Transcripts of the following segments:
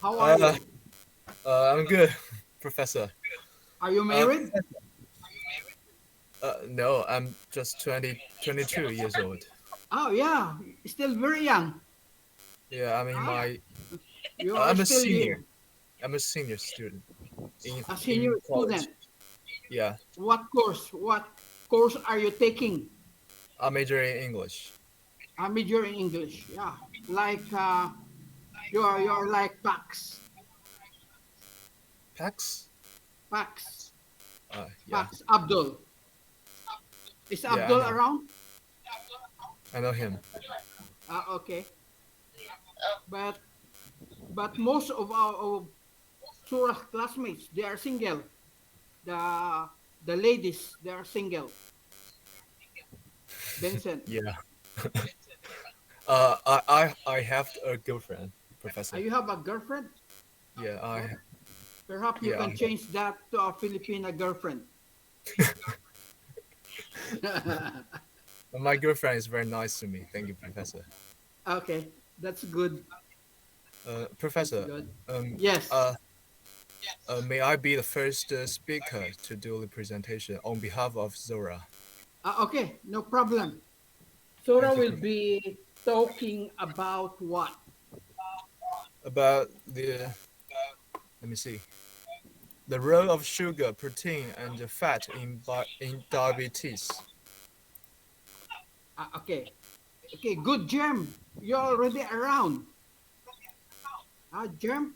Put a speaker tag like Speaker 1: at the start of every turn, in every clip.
Speaker 1: How are
Speaker 2: Uh,
Speaker 1: you?
Speaker 2: I'm good, Professor.
Speaker 1: Are you married?
Speaker 2: Professor. No, I'm just 22 years old.
Speaker 1: Oh yeah, still very young.
Speaker 2: Yeah,
Speaker 1: Ah,
Speaker 2: my,
Speaker 1: you are
Speaker 2: I'm a
Speaker 1: still
Speaker 2: senior.
Speaker 1: here,
Speaker 2: I'm a senior student
Speaker 1: a senior
Speaker 2: in college.
Speaker 1: student.
Speaker 2: Yeah,
Speaker 1: What course? What course are you taking?
Speaker 2: I major in English.
Speaker 1: A major in English. Yeah, like you're like Pax,
Speaker 2: PAX?
Speaker 1: Pax,
Speaker 2: Yeah,
Speaker 1: Pax Abdul. Is
Speaker 2: yeah, I
Speaker 1: Abdul
Speaker 2: know.
Speaker 1: around?
Speaker 2: I know him.
Speaker 1: Okay, but most of our Surah classmates they are single. The ladies they are single. Vincent,
Speaker 2: Yeah. I have a girlfriend, Professor.
Speaker 1: you have a girlfriend?
Speaker 2: Yeah,
Speaker 1: Oh, perhaps you
Speaker 2: yeah,
Speaker 1: can change that to a Filipina girlfriend.
Speaker 2: my girlfriend is very nice to me. Thank you, Professor.
Speaker 1: Okay, that's good. That's
Speaker 2: Professor,
Speaker 1: good.
Speaker 2: um,
Speaker 1: Yes.
Speaker 2: uh, may I be the first speaker to do the presentation on behalf of Zora?
Speaker 1: Okay, no problem. Sora
Speaker 2: Thank you,
Speaker 1: will
Speaker 2: Professor.
Speaker 1: be talking about what?
Speaker 2: About let me see, the role of sugar, protein, and the fat in diabetes.
Speaker 1: Okay. Okay, good, Germ. You're already around. Germ?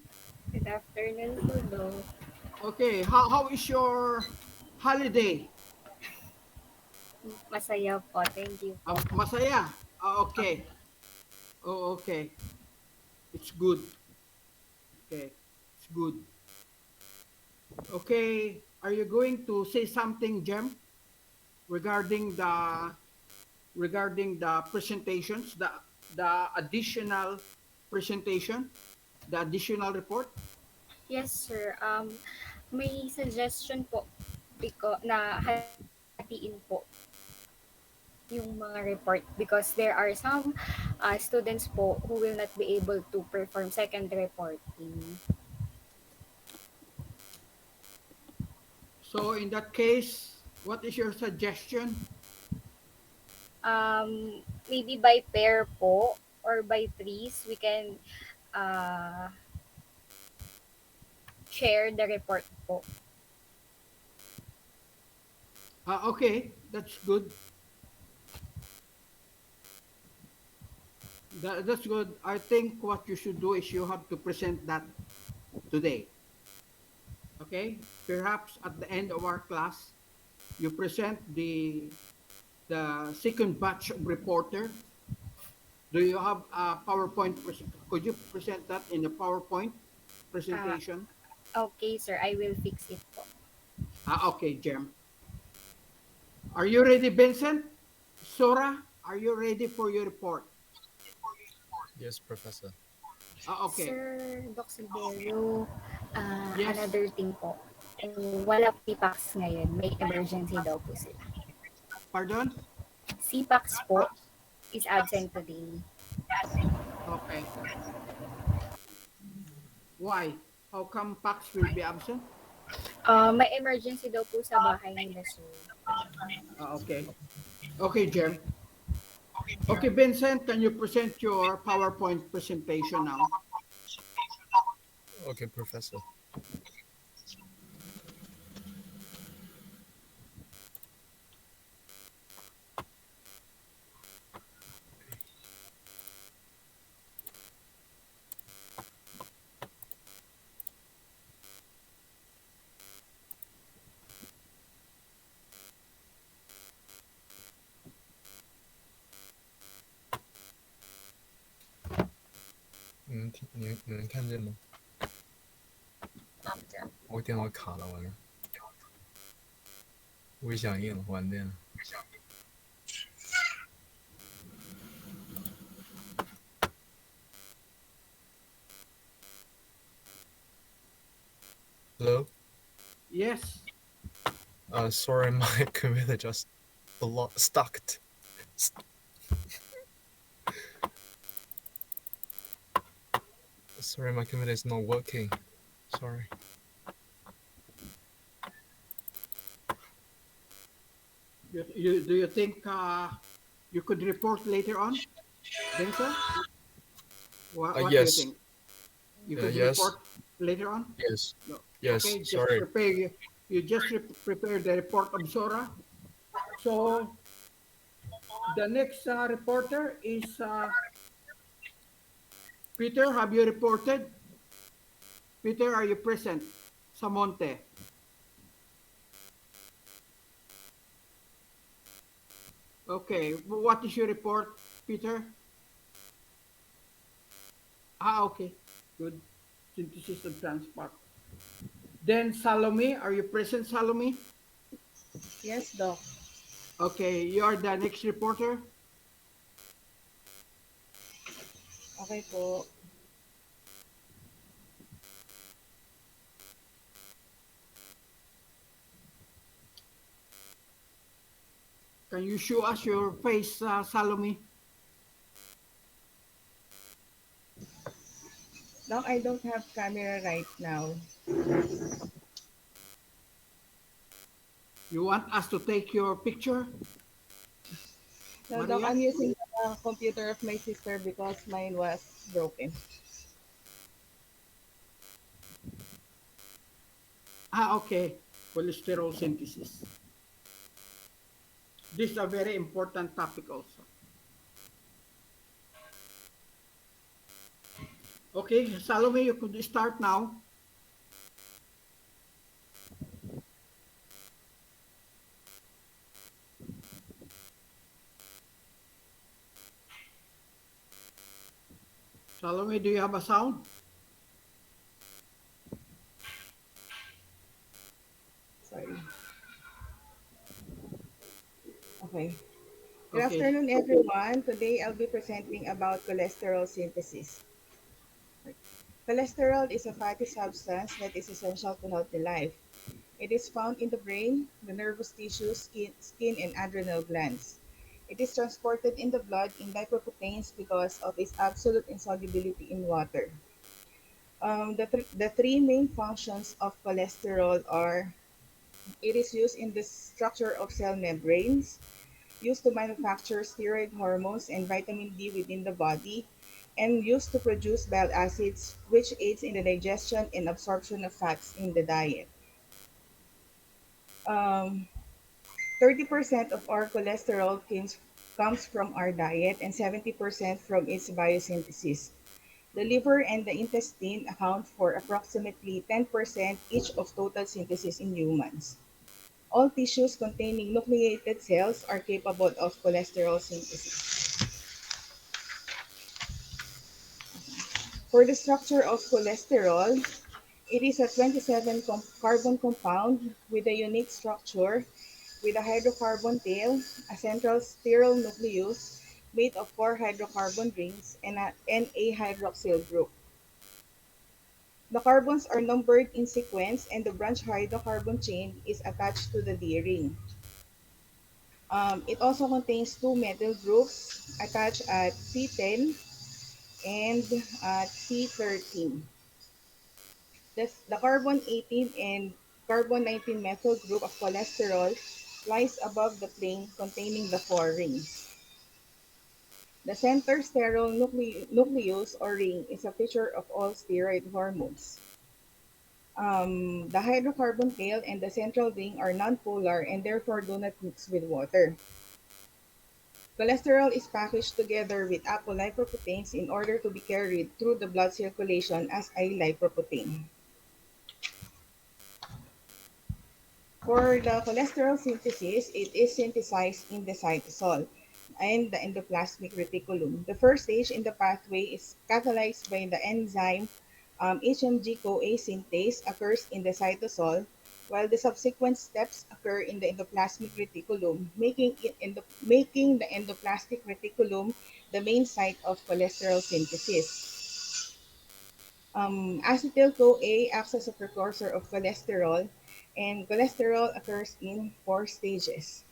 Speaker 3: Good afternoon po, Dok.
Speaker 1: Okay, how is your holiday?
Speaker 3: Masaya po. Thank you po.
Speaker 1: Masaya? Okay. Oh, okay. It's good. Okay. It's good. Okay. Are you going to say something, Jem, regarding the presentations, the additional presentation, the additional report?
Speaker 3: Yes, sir. May suggestion po na hatiin po yung mga report because there are some students po who will not be able to perform second reporting.
Speaker 1: So in that case, what is your suggestion?
Speaker 3: Maybe by pair po or by threes, we can uh, share the report po.
Speaker 1: Okay, that's good. That's good. I think what you should do is you have to present that today. Okay? Perhaps at the end of our class, you present the second batch of reporter. Do you have a PowerPoint? Could you present that in a PowerPoint
Speaker 3: Uh,
Speaker 1: presentation?
Speaker 3: okay, sir. I will fix it po.
Speaker 1: Okay, Jem. Are you ready, Vincent? Sora, are you ready for your report?
Speaker 2: Yes, Professor.
Speaker 1: Okay.
Speaker 3: Sir Doc Silverio,
Speaker 1: Yes.
Speaker 3: another thing po, wala po CPAX ngayon, may emergency daw po sila.
Speaker 1: Pardon?
Speaker 3: CPAX po is absent today.
Speaker 1: Okay. Why? How come Pax will be absent?
Speaker 3: May emergency daw po sa bahay nila, sir.
Speaker 1: Okay. Okay, Jem. Okay, Vincent, can you present your PowerPoint presentation now?
Speaker 2: Okay, Professor.你能看见吗？我电脑卡了，完了，微响应完蛋了。Hello.
Speaker 1: Yes.
Speaker 2: Sorry, my computer just stuck. Sorry, my computer is not working. Sorry.
Speaker 1: Do you think you could report later on, Denzel? What do you
Speaker 2: Yes.
Speaker 1: think? You could
Speaker 2: Yes.
Speaker 1: report later on?
Speaker 2: Yes.
Speaker 1: No.
Speaker 2: Yes.
Speaker 1: Okay, just
Speaker 2: Sorry.
Speaker 1: prepare you just prepare the report of Sora. So the next reporter is Peter. Have you reported? Peter, are you present? Samonte. Okay, what is your report, Peter? Okay, good. Synthesis of transport. Then Salome, are you present, Salome?
Speaker 4: Yes, Doc.
Speaker 1: Okay, you are the next reporter.
Speaker 4: Okay po.
Speaker 1: Can you show us your face, Salome?
Speaker 4: Doc, I don't have camera right now.
Speaker 1: You want us to take your picture,
Speaker 4: No, Doc,
Speaker 1: Maria?
Speaker 4: I'm using the computer of my sister because mine was broken.
Speaker 1: Okay. Cholesterol synthesis. This is a very important topic also. Okay, Salome, you could start now. Salome, do you have a sound?
Speaker 4: Sorry. Okay. Good
Speaker 1: Okay.
Speaker 4: afternoon, everyone. Today, I'll be presenting about cholesterol synthesis. Cholesterol is a fatty substance that is essential to healthy life. It is found in the brain, the nervous tissue, skin and adrenal glands. It is transported in the blood in lipoproteins because of its absolute insolubility in water. The three main functions of cholesterol are: it is used in the structure of cell membranes, used to manufacture steroid hormones and vitamin D within the body, and used to produce bile acids, which aids in the digestion and absorption of fats in the diet. Um, 30% of our cholesterol comes from our diet and 70% from its biosynthesis. The liver and the intestine account for approximately 10% each of total synthesis in humans. All tissues containing nucleated cells are capable of cholesterol synthesis. For the structure of cholesterol, it is a 27 carbon compound with a unique structure with a hydrocarbon tail, a central sterile nucleus made of four hydrocarbon rings, and a hydroxyl group. The carbons are numbered in sequence and the branch hydrocarbon chain is attached to the D ring. It also contains two methyl groups attached at C10 and at C13. The carbon 18 and carbon 19 methyl group of cholesterol lies above the plane containing the four rings. The center sterile nucleus or ring is a feature of all steroid hormones. The hydrocarbon tail and the central ring are nonpolar and therefore do not mix with water. Cholesterol is packaged together with apolipoproteins in order to be carried through the blood circulation as a lipoprotein. For the cholesterol synthesis, it is synthesized in the cytosol and the endoplasmic reticulum. The first stage in the pathway is catalyzed by the enzyme HMG-CoA synthase occurs in the cytosol, while the subsequent steps occur in the endoplasmic reticulum, making the endoplasmic reticulum the main site of cholesterol synthesis. Acetyl-CoA acts as a precursor of cholesterol, and cholesterol occurs in four stages.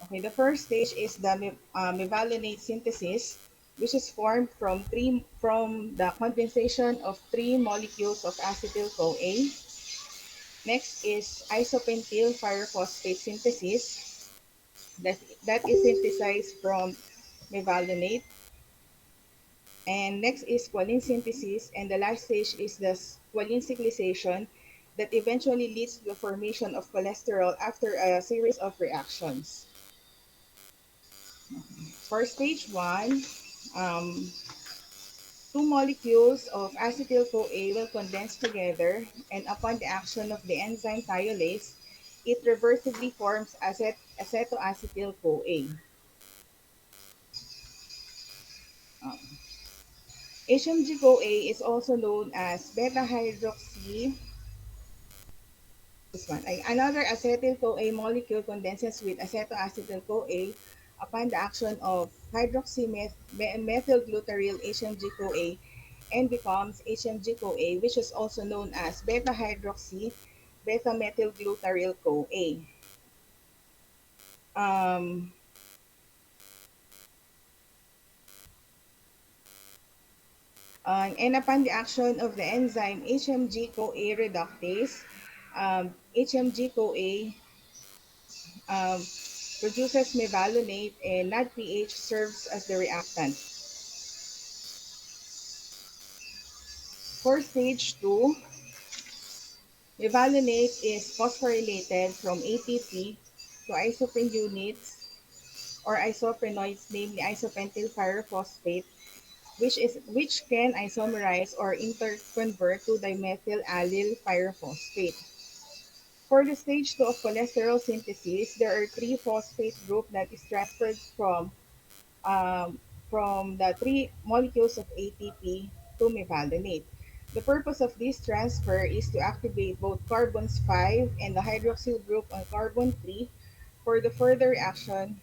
Speaker 4: Okay, the first stage is the mevalonate synthesis. which is formed from the condensation of three molecules of acetyl-CoA. Next is isopentyl pyrophosphate synthesis. That, that is synthesized from mevalonate. And next is squalene synthesis. And the last stage is the squalene cyclization that eventually leads to the formation of cholesterol after a series of reactions. For stage one, um, two molecules of acetyl-CoA will condense together, and upon the action of the enzyme thiolase, it reversibly forms acetoacetyl-CoA. Um, HMG-CoA is also known as beta-hydroxy. This one, another acetyl-CoA molecule condenses with acetoacetyl-CoA upon the action of hydroxymethylglutaryl HMG-CoA and becomes HMG-CoA, which is also known as beta-hydroxy beta-methylglutaryl-CoA. Um, and upon the action of the enzyme HMG-CoA reductase, HMG-CoA um, produces mevalonate, and NADPH serves as the reactant. For stage 2, mevalonate is phosphorylated from ATP to isoprene units or isoprenoids, namely isopentyl pyrophosphate, which can isomerize or interconvert to dimethyl allyl pyrophosphate. For the stage 2 of cholesterol synthesis, there are three phosphate group that is transferred um, from the three molecules of ATP to mevalonate. The purpose of this transfer is to activate both carbons 5 and the hydroxyl group on carbon 3 for the further reaction,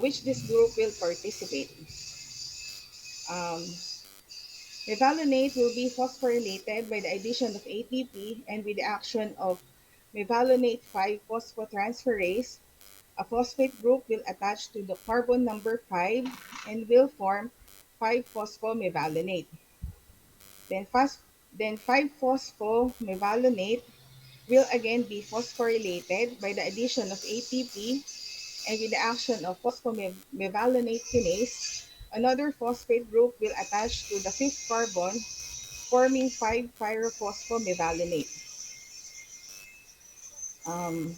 Speaker 4: which this group will participate. Um, Mevalonate will be phosphorylated by the addition of ATP, and with the action of mevalonate 5 phosphotransferase, a phosphate group will attach to the carbon number 5 and will form 5-phosphomevalonate. Then, then 5-phosphomevalonate will again be phosphorylated by the addition of ATP, and with the action of phosphomevalonate kinase, another phosphate group will attach to the fifth carbon, forming 5-pyrophosphomevalonate. Um,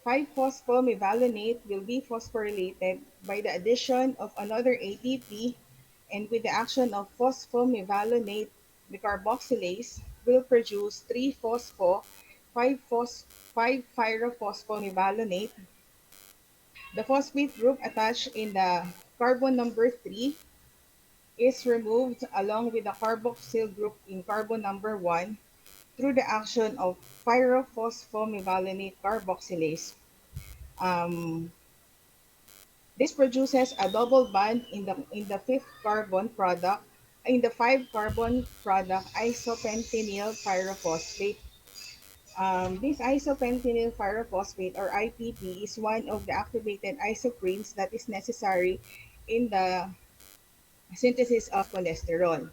Speaker 4: 5-phosphomevalonate will be phosphorylated by the addition of another ATP, and with the action of phosphomevalonate, the carboxylase will produce 3-phospho 5-pyrophosphomevalonate. The phosphate group attached in the carbon number 3 is removed along with the carboxyl group in carbon number 1 through the action of pyrophosphomevalonate carboxylase. Um, this produces a double bond in the fifth carbon product, in the 5 carbon product isopentenyl pyrophosphate. This isopentenyl pyrophosphate or IPP is one of the activated isoprenes that is necessary in the synthesis of cholesterol.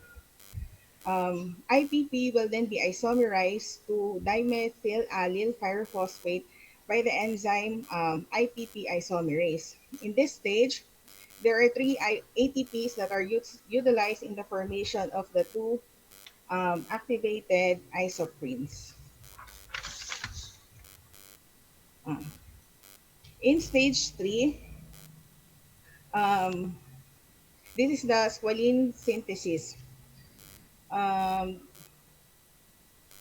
Speaker 4: IPP will then be isomerized to dimethyl allyl pyrophosphate by the enzyme IPP isomerase. In this stage, there are three ATPs that are utilized in the formation of the two activated isoprenes. Uh, in stage 3, um, this is the squalene synthesis. Um,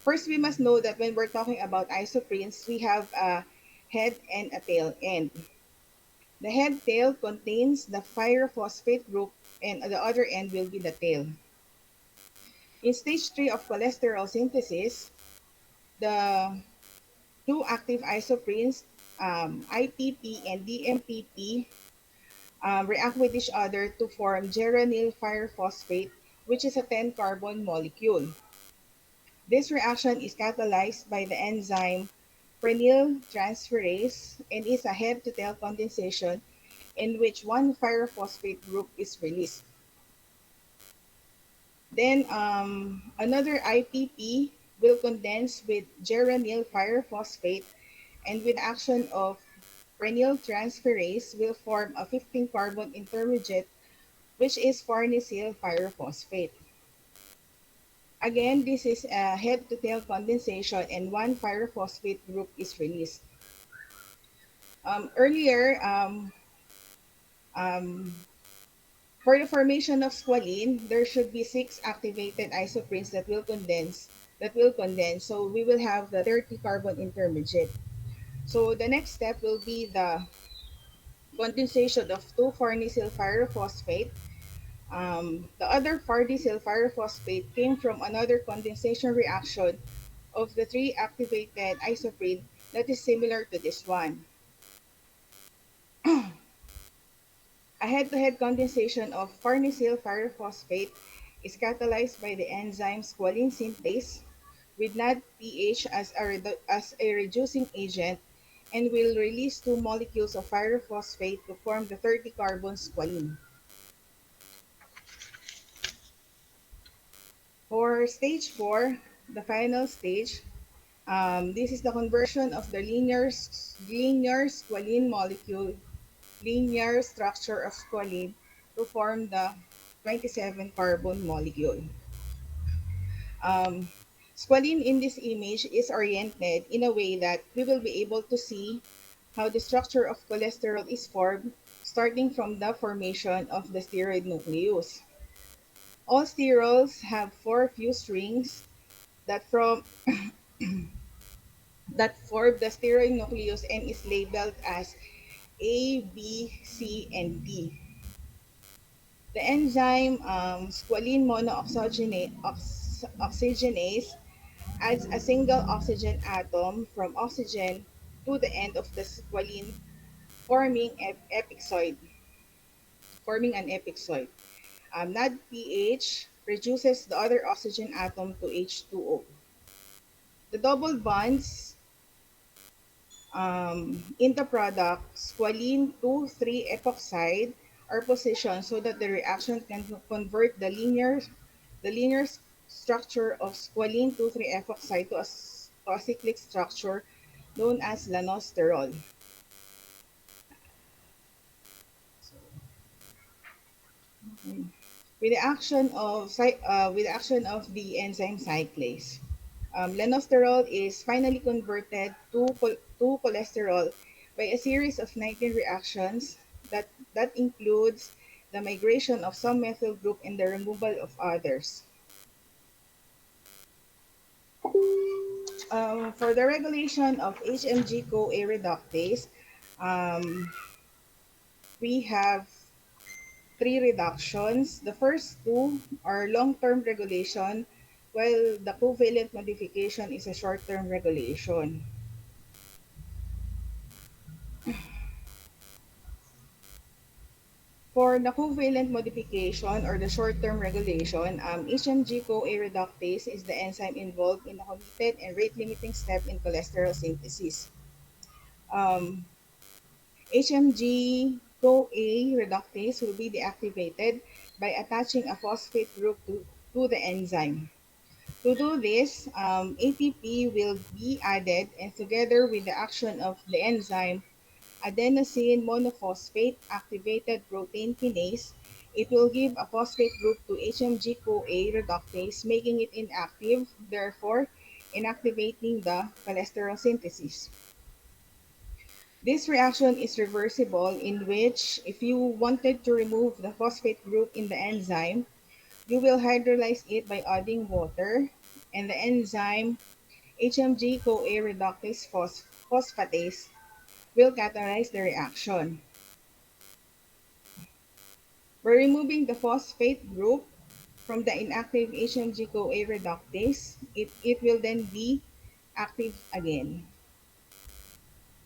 Speaker 4: First, we must know that when we're talking about isoprenes, we have a head and a tail end. The head tail contains the pyrophosphate group, and the other end will be the tail. In stage 3 of cholesterol synthesis, the two active isoprenes, IPP and DMPP, react with each other to form geranyl pyrophosphate, which is a 10-carbon molecule. This reaction is catalyzed by the enzyme prenyl transferase and is a head-to-tail condensation in which one pyrophosphate group is released. Then another IPP will condense with geranyl pyrophosphate, and with action of prenyl transferase will form a 15 carbon intermediate, which is farnesyl pyrophosphate. Again, this is a head-to-tail condensation and one pyrophosphate group is released. Earlier, um, for the formation of squalene, there should be 6 activated isoprenes that will condense. So we will have the 30 carbon intermediate. So the next step will be the condensation of 2 farnesyl pyrophosphate. The other farnesyl pyrophosphate came from another condensation reaction of the 3 activated isoprene that is similar to this one. A head-to-head condensation of farnesyl pyrophosphate is catalyzed by the enzyme squalene synthase with NADPH as a reducing agent and will release 2 molecules of pyrophosphate to form the 30 carbon squalene. For stage 4, the final stage, this is the conversion of the linear squalene molecule, linear structure of squalene to form the 27 carbon molecule. Um, Squalene in this image is oriented in a way that we will be able to see how the structure of cholesterol is formed starting from the formation of the steroid nucleus. All sterols have 4 fused rings that from that form the steroid nucleus and is labeled as A, B, C, and D. The enzyme squalene monooxygenase adds a single oxygen atom from oxygen to the end of the squalene, forming an epixoid. NADPH reduces the other oxygen atom to H2O. The double bonds in the product, squalene 2,3-epoxide, are positioned so that the reaction can convert the linear structure of squalene 2,3-epoxide to a cyclic structure known as lanosterol. With the action of the enzyme cyclase, lanosterol is finally converted to cholesterol by a series of 19 reactions that includes the migration of some methyl group and the removal of others. For the regulation of HMG-CoA reductase, um, we have 3 reductions. The first 2 are long-term regulation, while the covalent modification is a short-term regulation. For the covalent modification or the short-term regulation, HMG-CoA reductase is the enzyme involved in the committed and rate-limiting step in cholesterol synthesis. Um, HMG-CoA reductase will be deactivated by attaching a phosphate group to the enzyme. To do this, ATP will be added, and together with the action of the enzyme adenosine monophosphate activated protein kinase, it will give a phosphate group to HMG-CoA reductase, making it inactive, therefore inactivating the cholesterol synthesis. This reaction is reversible, in which if you wanted to remove the phosphate group in the enzyme, you will hydrolyze it by adding water, and the enzyme HMG-CoA reductase phosphatase will catalyze the reaction. By removing the phosphate group from the inactive HMG-CoA reductase, it will then be active again.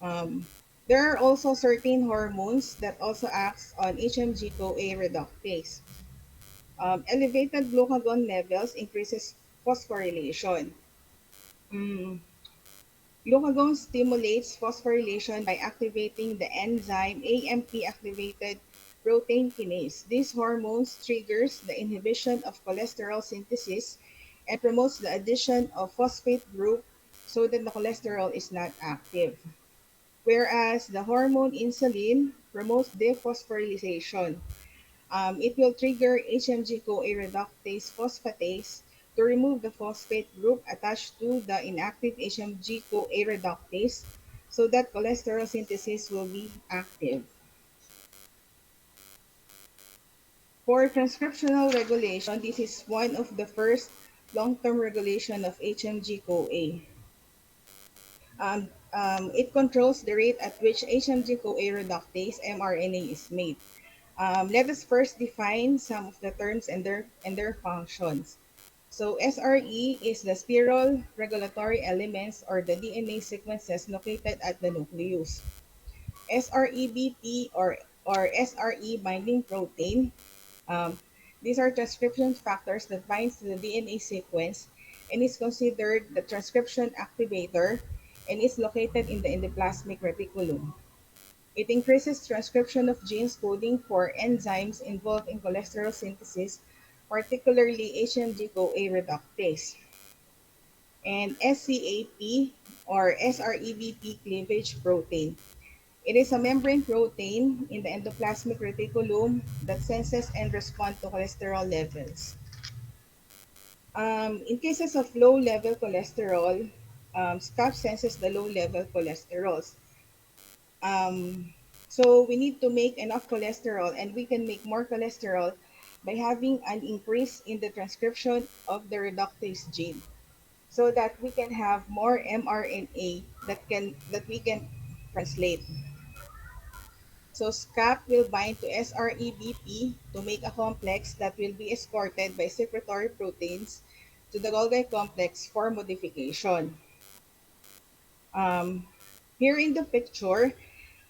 Speaker 4: Um, there are also certain hormones that also act on HMG-CoA reductase. Elevated glucagon levels increases phosphorylation. Mm, Glucagon stimulates phosphorylation by activating the enzyme AMP activated protein kinase. This hormone triggers the inhibition of cholesterol synthesis and promotes the addition of phosphate group so that the cholesterol is not active. Whereas the hormone insulin promotes dephosphorylation. It will trigger HMG-CoA reductase phosphatase to remove the phosphate group attached to the inactive HMG-CoA reductase so that cholesterol synthesis will be active. For transcriptional regulation, this is one of the first long-term regulation of HMG-CoA. It controls the rate at which HMG-CoA reductase mRNA is made. Let us first define some of the terms and their functions. So SRE is the spiral regulatory elements or the DNA sequences located at the nucleus. SREBP or SRE binding protein. Um, these are transcription factors that binds to the DNA sequence and is considered the transcription activator and is located in the endoplasmic reticulum. It increases transcription of genes coding for enzymes involved in cholesterol synthesis, particularly HMG-CoA reductase. And SCAP or SREBP cleavage protein. It is a membrane protein in the endoplasmic reticulum that senses and responds to cholesterol levels. In cases of low-level cholesterol, SCAP senses the low-level cholesterols. Um, so we need to make enough cholesterol, and we can make more cholesterol by having an increase in the transcription of the reductase gene, so that we can have more mRNA that we can translate. So SCAP will bind to SREBP to make a complex that will be escorted by secretory proteins to the Golgi complex for modification. Um, Here in the picture,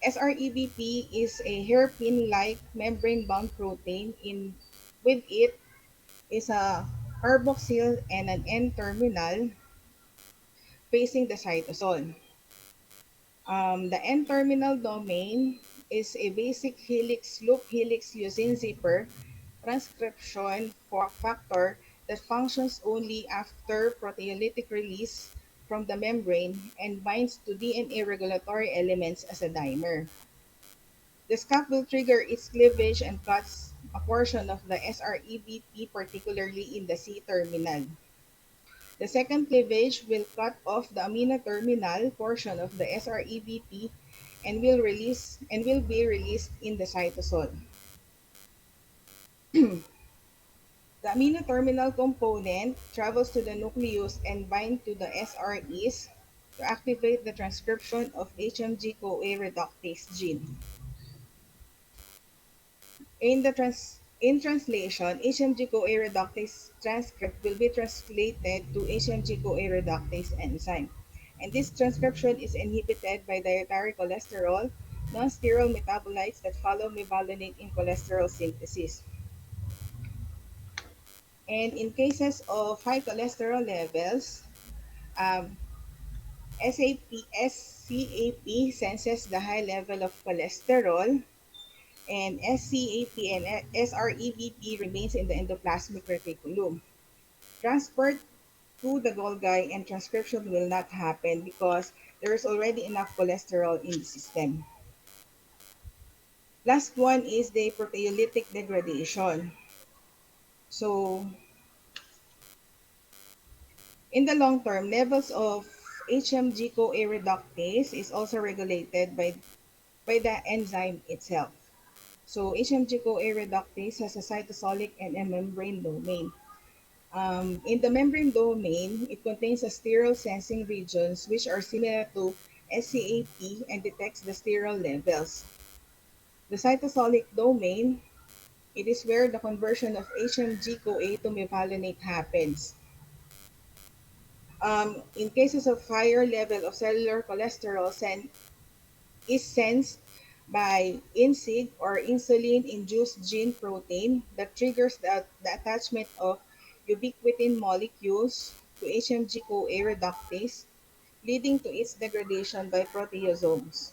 Speaker 4: SREBP is a hairpin-like membrane-bound protein. With it is a carboxyl and an N-terminal facing the cytosol. The N-terminal domain is a basic helix loop helix leucine zipper transcription factor that functions only after proteolytic release from the membrane and binds to DNA regulatory elements as a dimer. The scap will trigger its cleavage and cuts a portion of the SREBP, particularly in the C-terminal. The second cleavage will cut off the amino terminal portion of the SREBP and will be released in the cytosol. The amino terminal component travels to the nucleus and binds to the SREs to activate the transcription of HMG-CoA reductase gene. In translation, HMG-CoA reductase transcript will be translated to HMG-CoA reductase enzyme. And this transcription is inhibited by dietary cholesterol, non-sterile metabolites that follow mevalonate in cholesterol synthesis. And in cases of high cholesterol levels, um, SCAP senses the high level of cholesterol, and SCAP and SREBP remains in the endoplasmic reticulum. Transport to the Golgi and transcription will not happen because there is already enough cholesterol in the system. Last one is the proteolytic degradation. So, in the long term, levels of HMG-CoA reductase is also regulated by the enzyme itself. So, HMG-CoA reductase has a cytosolic and a membrane domain. In the membrane domain, it contains a sterile sensing regions which are similar to SCAP and detects the sterile levels. The cytosolic domain, it is where the conversion of HMG-CoA to mevalonate happens. In cases of higher level of cellular cholesterol is sensed by INSIG or insulin-induced gene protein that triggers the attachment of ubiquitin molecules to HMG-CoA reductase, leading to its degradation by proteasomes.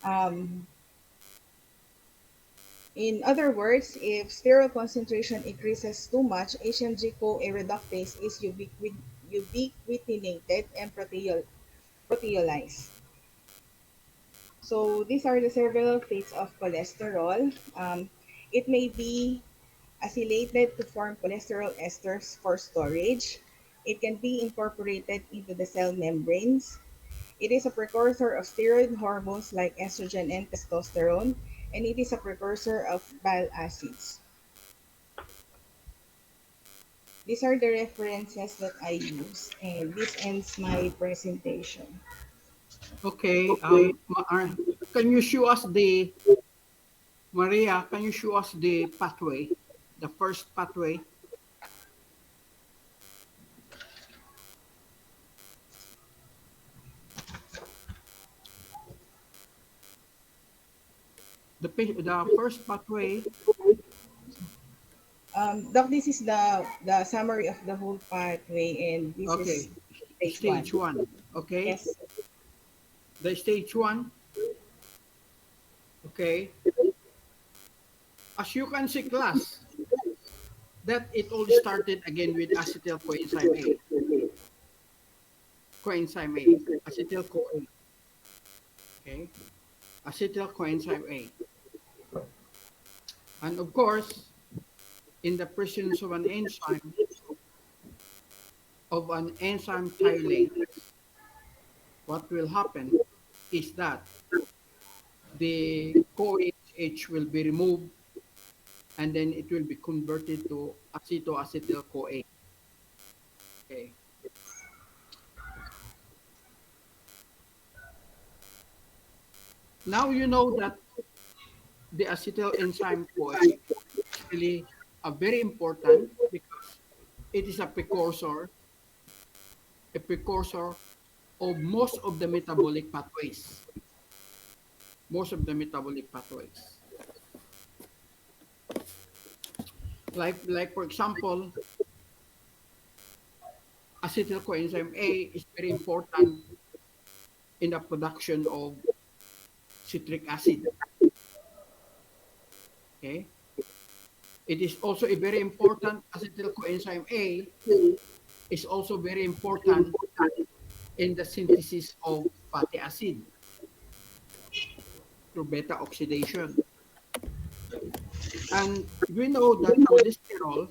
Speaker 4: Um, in other words, if sterol concentration increases too much, HMG-CoA reductase is ubiquitinated and proteolyzed. So these are the several fates of cholesterol. It may be acylated to form cholesterol esters for storage. It can be incorporated into the cell membranes. It is a precursor of steroid hormones like estrogen and testosterone, and it is a precursor of bile acids. These are the references that I use, and this ends my presentation.
Speaker 1: Okay. Can you show us the Maria? Can you show us the pathway, the first pathway? The first pathway.
Speaker 4: Doc, this is the summary of the whole pathway, and this is
Speaker 1: Okay.
Speaker 4: stage one.
Speaker 1: Stage one. Okay.
Speaker 4: Yes.
Speaker 1: The stage one. Okay. As you can see, class, that it all started again with acetyl coenzyme A. Coenzyme A. Acetyl CoA. Okay. Acetyl coenzyme A. And of course, in the presence of an enzyme thiolate, what will happen is that the CoAH will be removed and then it will be converted to acetoacetyl-CoA. Okay. Now you know that the acetyl enzyme CoA is really very important because it is a precursor of most of the metabolic pathways. Most of the metabolic pathways. Like for example, acetyl coenzyme A is very important in the production of citric acid. Okay. It is also a very important acetyl coenzyme A is also very important in the synthesis of fatty acid through beta oxidation. And we know that cholesterol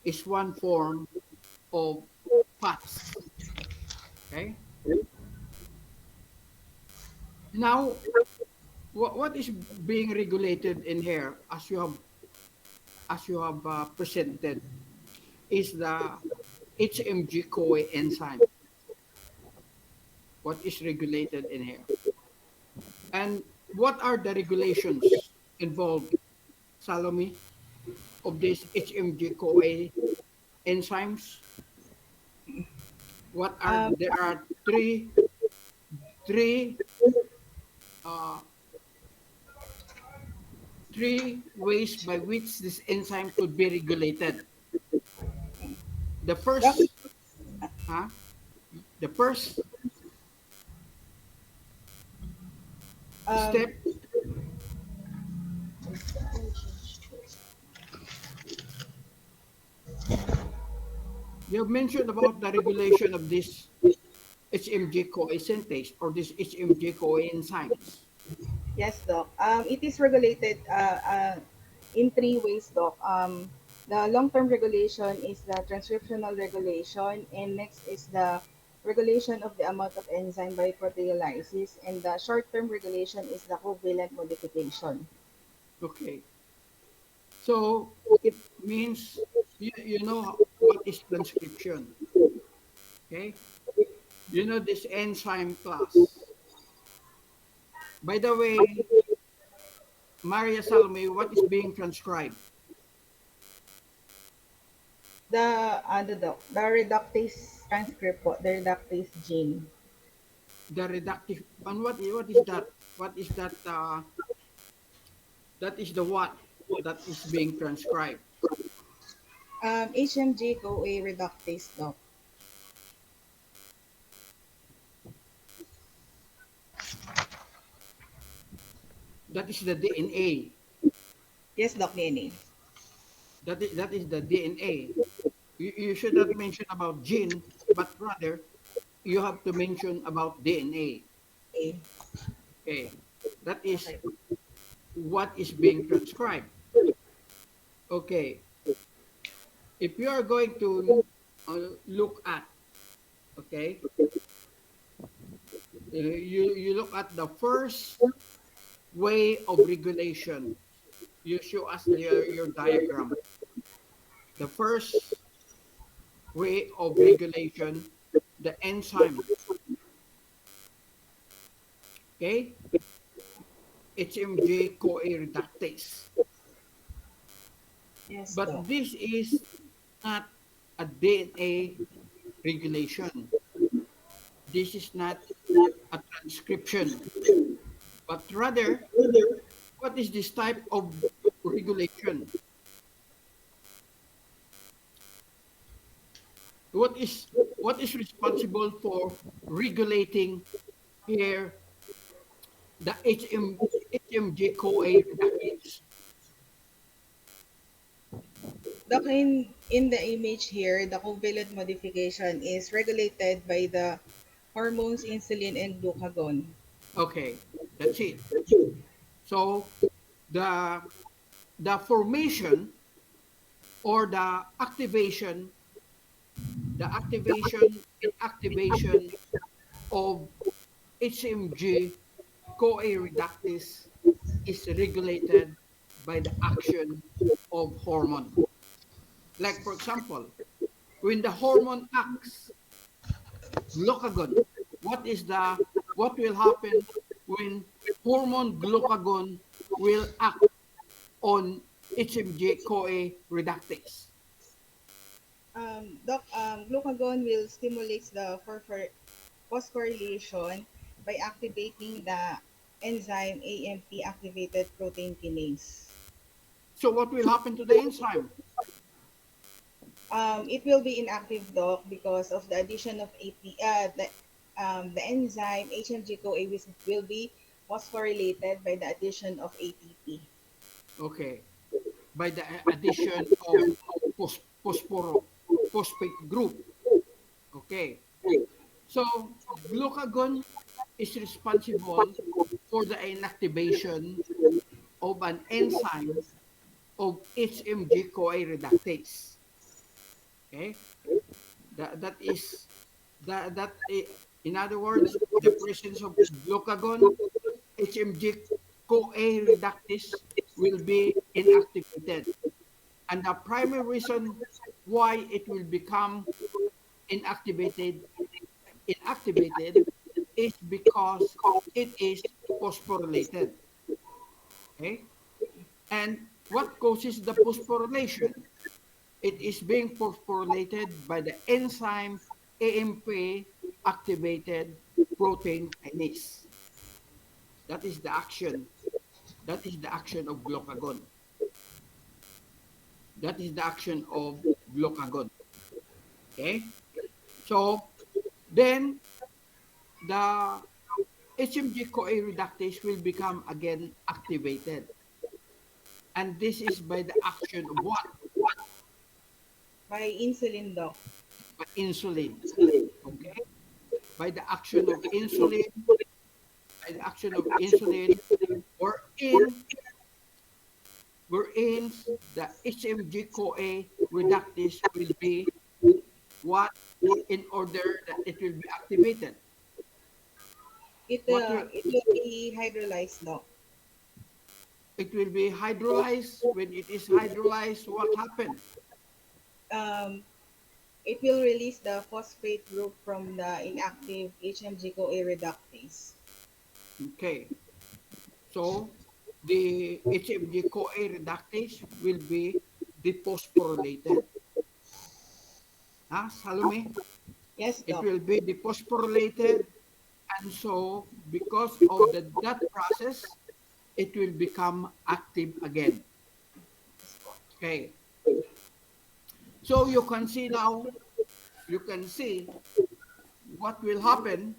Speaker 1: is one form of fats. Okay. Now, what is being regulated in here, as you have presented, is the HMG-CoA enzyme. What is regulated in here, and what are the regulations involved, Salome, of these HMG-CoA enzymes? What are
Speaker 4: Um,
Speaker 1: there are three uh, three ways by which this enzyme could be regulated. The
Speaker 4: Doc,
Speaker 1: first, huh? The first
Speaker 4: um,
Speaker 1: step, you have mentioned about the regulation of this HMG-CoA synthase or this HMG-CoA enzymes.
Speaker 4: yes, Doc. It is regulated in three ways, Doc. The long-term regulation is the transcriptional regulation, and next is the regulation of the amount of enzyme by proteolysis, and the short-term regulation is the covalent modification.
Speaker 1: Okay, so it means you know what is transcription. Okay, you know this enzyme class. By the way, Maria Salome, what is being transcribed?
Speaker 4: The reductase transcript po, the reductase gene.
Speaker 1: The reductive, and what is that? What is that? That is the what that is being transcribed.
Speaker 4: HMG CoA reductase, Doc.
Speaker 1: That is the DNA.
Speaker 4: Yes, Doc, DNA.
Speaker 1: That is the DNA. You should not mention about gene, but rather you have to mention about DNA.
Speaker 4: Okay.
Speaker 1: Okay, that is
Speaker 4: Okay.
Speaker 1: what is being transcribed. Okay, if you are going to look at, okay, you look at the first way of regulation. You show us your diagram. The first way of regulation, the enzyme, okay, HMG CoA reductase.
Speaker 4: Yes,
Speaker 1: But
Speaker 4: Doc.
Speaker 1: this is not a DNA regulation. This is not a transcription, but rather, what is this type of regulation? What is responsible for regulating here the HMG CoA reductase?
Speaker 4: Doc, in the image here, the covalent modification is regulated by the hormones insulin and glucagon.
Speaker 1: Okay, that's it. So the the formation or the activation and activation of HMG CoA reductase is regulated by the action of hormone. Like for example, when the hormone acts, glucagon, what will happen when hormone glucagon will act on HMG CoA reductase?
Speaker 4: Doc, glucagon will stimulate the phosphorylation by activating the enzyme AMP activated protein kinase.
Speaker 1: So what will happen to the enzyme?
Speaker 4: It will be inactive, Doc, because of the addition of the enzyme HMG-CoA will be phosphorylated by the addition of ATP.
Speaker 1: Okay, by the addition of phosphate group. Okay, so glucagon is responsible for the inactivation of an enzyme of HMG CoA reductase. Okay, that is in other words, the presence of glucagon, HMG CoA reductase will be inactivated, and the primary reason why it will become inactivated inactivated is because it is phosphorylated. Okay, and what causes the phosphorylation? It is being phosphorylated by the enzyme AMP activated protein kinase. That is the action. That is the action of glucagon. That is the action of glucagon. Okay? So then the HMG CoA reductase will become again activated. And this is by the action of what?
Speaker 4: By insulin, Doc.
Speaker 1: By insulin. Okay? By the action of insulin, by the action of insulin, wherein wherein the HMG CoA reductase will be what in order that it will be activated. What will
Speaker 4: It will be hydrolyzed, Doc.
Speaker 1: it will be hydrolyzed? When it is hydrolyzed, what happened?
Speaker 4: Um, it will release the phosphate group from the inactive HMG-CoA reductase.
Speaker 1: Okay, so the HMG CoA reductase will be dephosphorylated. Salome?
Speaker 4: Yes,
Speaker 1: It
Speaker 4: Doc.
Speaker 1: will be dephosphorylated, and so because of that process, it will become active again. Okay, so you can see now, you can see what will happen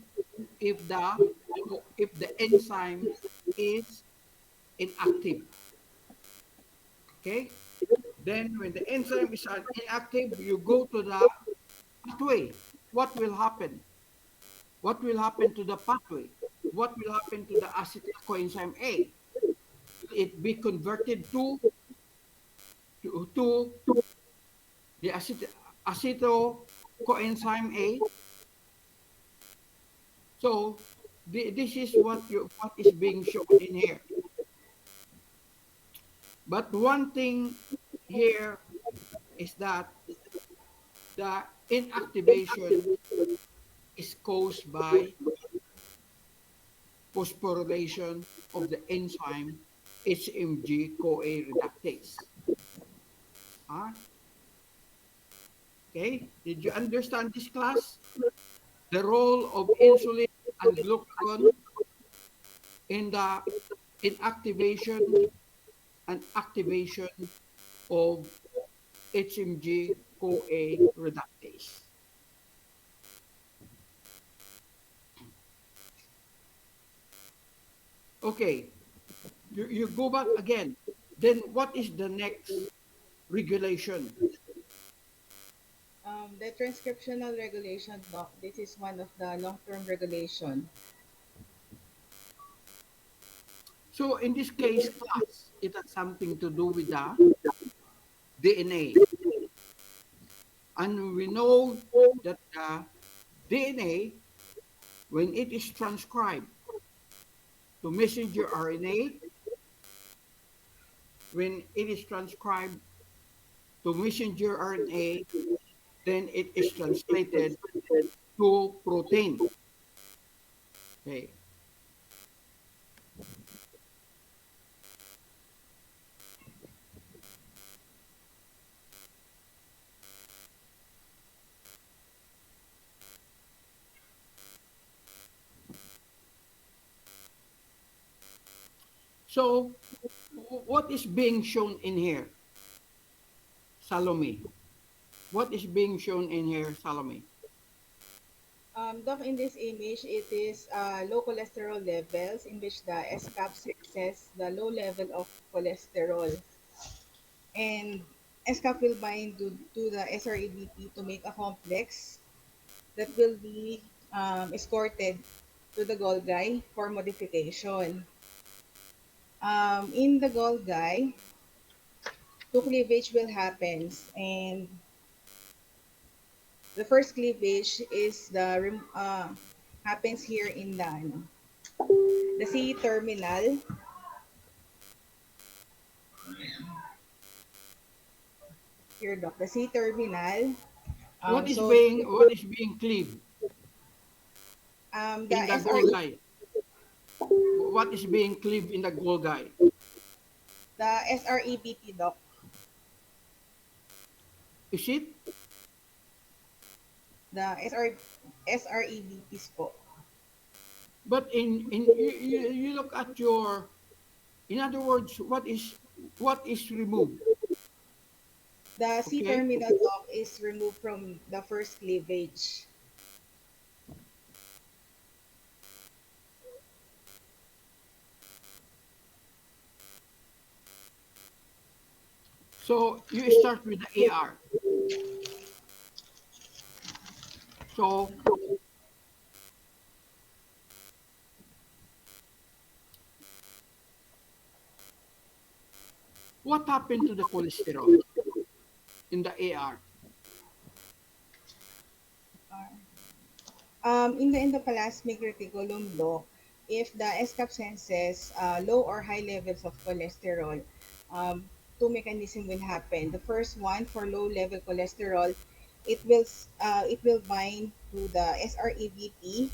Speaker 1: if the enzyme is inactive. Okay? Then when the enzyme is inactive, you go to the pathway. What will happen? What will happen to the pathway? What will happen to the acetyl coenzyme A? Will it be converted to the acetyl coenzyme A? So this is what is being shown in here. But one thing here is that the inactivation is caused by phosphorylation of the enzyme HMG-CoA reductase. Huh? Okay, did you understand this class? The role of insulin and glucagon in the inactivation and activation of HMG-CoA reductase. Okay, you go back again. Then what is the next regulation?
Speaker 4: The transcriptional regulation, doc, this is one of the long-term regulation.
Speaker 1: So in this case, class, it has something to do with the DNA. And we know that the DNA, when it is transcribed to messenger RNA, when it is transcribed to messenger RNA, then it is translated to protein. Okay. So what is being shown in here, Salome? What is being shown in here, Salome?
Speaker 4: Doc, in this image, it is low cholesterol levels in which the SCAP senses the low level of cholesterol. And SCAP will bind to the SREBP to make a complex that will be escorted to the Golgi for modification. In the Golgi, two cleavage will happen, and the first cleavage is happens here in the C terminal. Here, doc, the C terminal.
Speaker 1: What is
Speaker 4: So
Speaker 1: being cleaved
Speaker 4: the
Speaker 1: in the
Speaker 4: SRE,
Speaker 1: Golgi? What is being cleaved in the Golgi?
Speaker 4: the SREBP, doc.
Speaker 1: Is it?
Speaker 4: The SREBPs po.
Speaker 1: But you look at your, in other words, what is removed?
Speaker 4: The C
Speaker 1: Okay.
Speaker 4: terminal, doc, is removed from the first cleavage.
Speaker 1: So you start with the AR. So what happened to the cholesterol in the AR?
Speaker 4: In the endoplasmic reticulum, doc, if the SCAP senses low or high levels of cholesterol, two mechanisms will happen. The first one, for low level cholesterol, it will bind to the SREBP,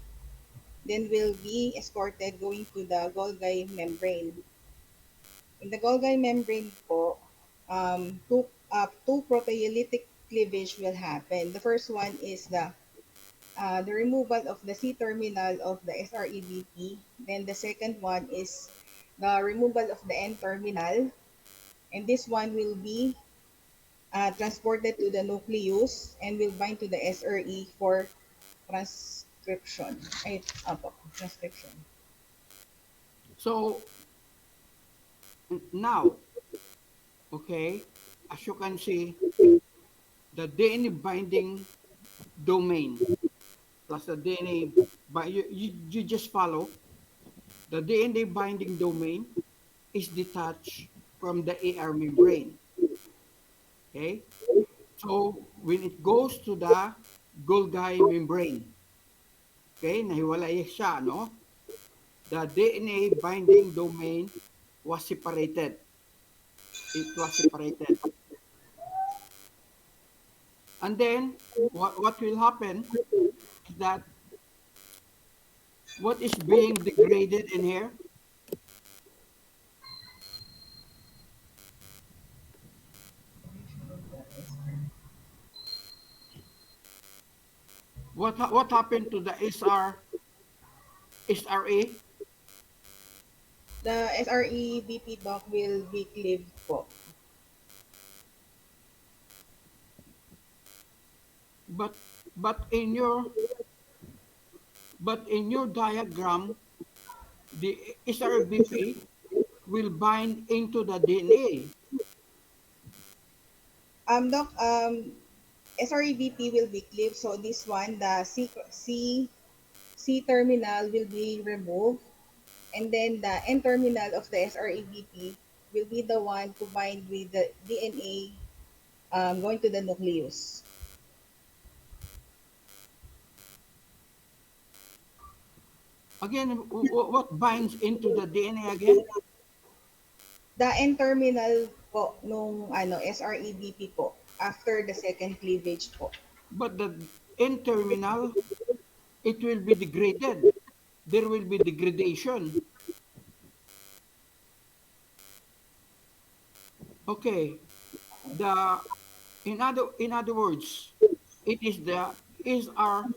Speaker 4: then will be escorted going to the Golgi membrane. In the Golgi membrane po, two proteolytic cleavage will happen. The first one is the removal of the C terminal of the SREBP. Then the second one is the removal of the N terminal. And this one will be transported to the nucleus and will bind to the SRE for transcription. Transcription.
Speaker 1: So Now, okay, as you can see, the DNA binding domain plus the DNA, you just follow. The DNA binding domain is detached from the AR membrane. Okay? So, when it goes to the Golgi membrane, okay, nahiwalay siya, no? The DNA binding domain was separated. It was separated. And then, what will happen is that what is being degraded in here, what happened to the SRA?
Speaker 4: The SREBP doc will be cleaved po.
Speaker 1: But but in your but in your diagram, the SRBP will bind into the DNA.
Speaker 4: Doc, SREBP will be cleaved. So this one, the C terminal will be removed. And then the N terminal of the SREBP will be the one to bind with the DNA going to the nucleus.
Speaker 1: Again, what binds into the DNA again?
Speaker 4: The N terminal po nung SREBP po after the second cleavage po.
Speaker 1: But the N terminal, it will be degraded. There will be degradation. Okay. The in other words, it is the SR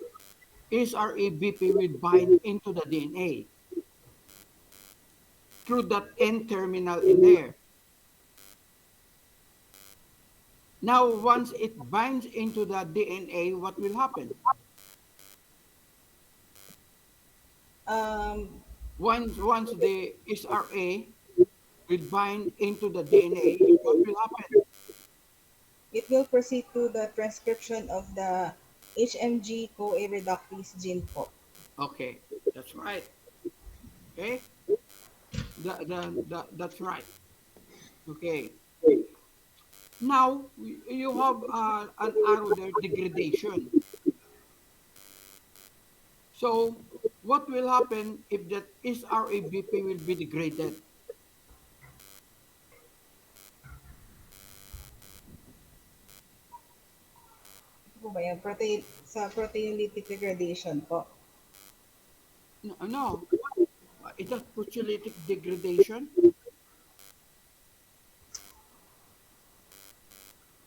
Speaker 1: SRABP will bind into the DNA through that N terminal in there. Now, once it binds into the DNA, what will happen?
Speaker 4: Um,
Speaker 1: Once the SRA will bind into the DNA, what will happen?
Speaker 4: it will proceed to the transcription of the HMG CoA reductase gene po.
Speaker 1: Okay, that's right. Okay, that's right. Okay. Now you have an arrow there, degradation. So what will happen if that SRABP will be degraded?
Speaker 4: Ito po ba yan? Sa proteolytic degradation po.
Speaker 1: No, no. It has proteolytic degradation.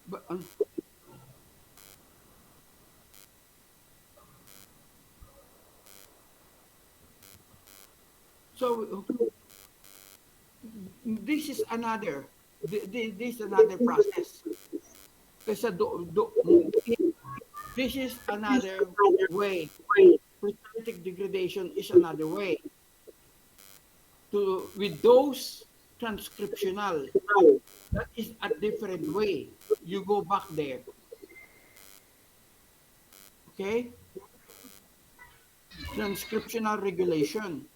Speaker 1: But so this is another this is another process. Kasi this is another way. Proteolytic degradation is another way to with those transcriptional. That is a different way. You go back there. Okay? Transcriptional regulation.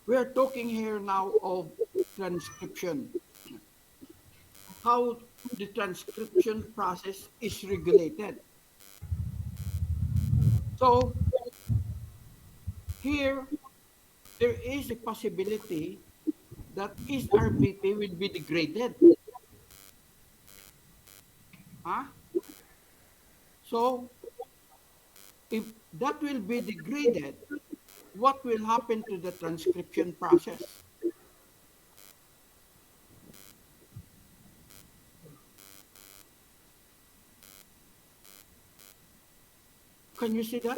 Speaker 1: We are talking here now of transcription. How the transcription process is regulated. So here, there is a possibility that is RBP will be degraded. Huh? So if that will be degraded, what will happen to the transcription process? Can you see that?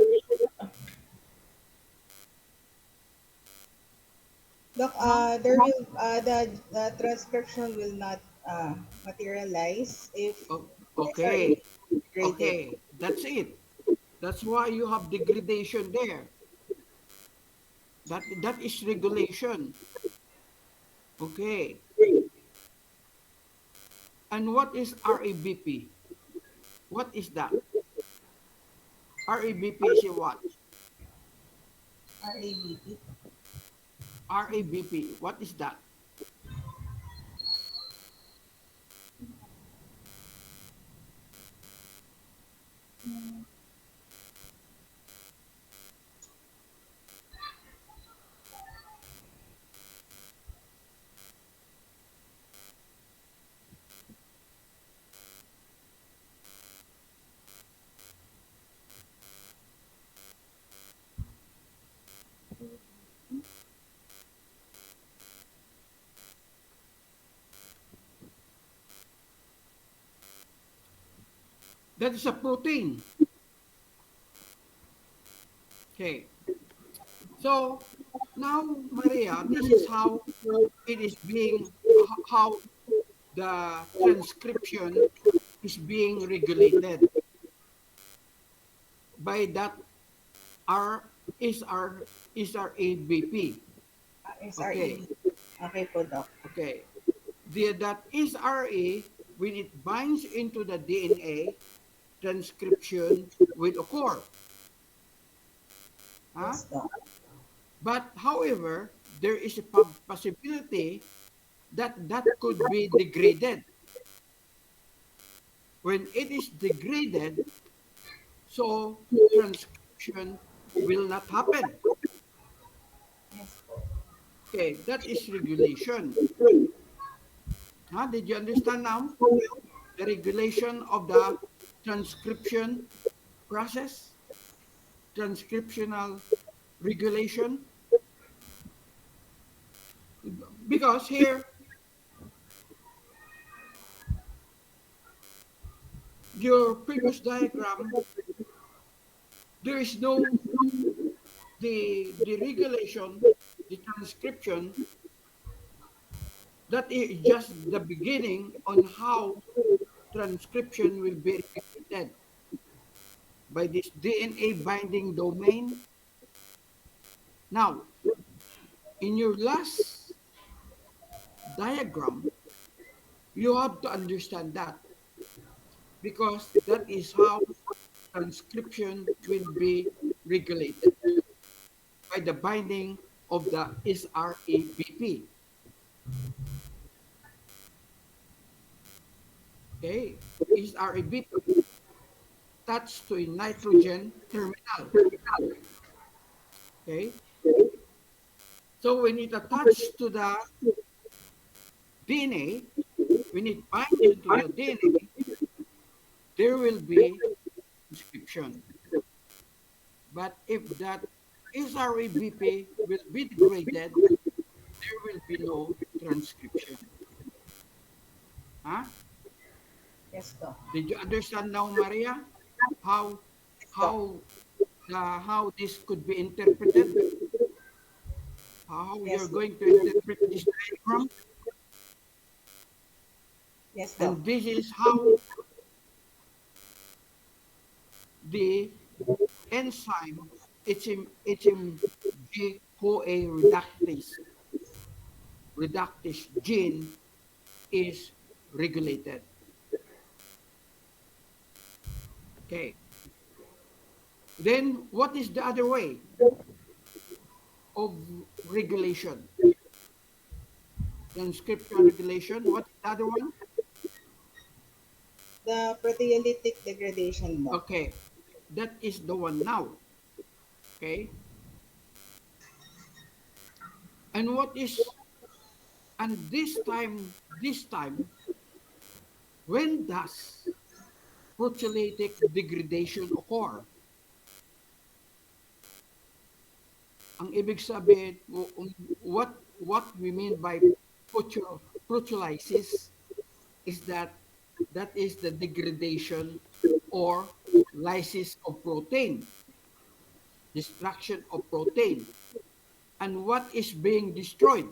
Speaker 4: Doc, there will the transcription will not materialize if SRE
Speaker 1: Okay,
Speaker 4: is degraded.
Speaker 1: okay, that's it. That's why you have degradation there. That is regulation. Okay. And what is RABP? What is that? RABP is a what?
Speaker 4: RABP.
Speaker 1: RABP. What is that? That is a protein. Okay. So now, Maria, this is how it is being, how the transcription is being regulated by that R is our ABP. Okay,
Speaker 4: SRABP. Okay po, Doc.
Speaker 1: okay. That is RA, when it binds into the DNA, transcription will occur. Huh?
Speaker 4: Yes, Doc.
Speaker 1: But however, there is a possibility that that could be degraded. When it is degraded, so transcription will not happen.
Speaker 4: Yes.
Speaker 1: Okay, that is regulation. Huh? Did you understand now? The regulation of the transcription process, transcriptional regulation. Because here, your previous diagram, there is no the regulation, the transcription. That is just the beginning on how transcription will be regulated by this DNA binding domain. Now, in your last diagram, you have to understand that because that is how transcription will be regulated by the binding of the SRABP. Okay, SRABP attached to a nitrogen terminal. Okay, so when it attached to the DNA, when it binds into the DNA, there will be transcription. But if that SRABP will be degraded, there will be no transcription. Huh?
Speaker 4: Yes, Doc.
Speaker 1: Did you understand now, Maria, how
Speaker 4: Yes, Doc.
Speaker 1: how how this could be interpreted? How you're
Speaker 4: Yes, Doc.
Speaker 1: going to interpret this diagram?
Speaker 4: Yes, Doc.
Speaker 1: And this is how the enzyme HMG-CoA reductase gene is regulated. Okay. Then what is the other way of regulation? Transcription regulation. What is the other one?
Speaker 4: The proteolytic degradation, Doc.
Speaker 1: Okay. That is the one now. Okay. And what is and this time, when does proteolytic degradation occur? Ang ibig sabihin, what we mean by proteolysis is that is the degradation or lysis of protein, destruction of protein. And what is being destroyed?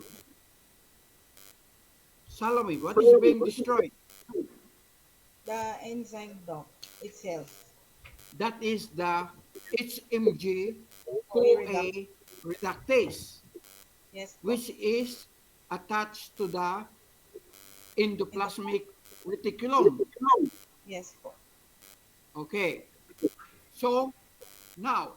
Speaker 1: Salome, what is being destroyed?
Speaker 4: The enzyme, Doc, itself.
Speaker 1: That is the HMG
Speaker 4: OA reduct.
Speaker 1: CoA reductase,
Speaker 4: Yes, Doc.
Speaker 1: which is attached to the endoplasmic reticulum.
Speaker 4: Yes po.
Speaker 1: Okay. So now,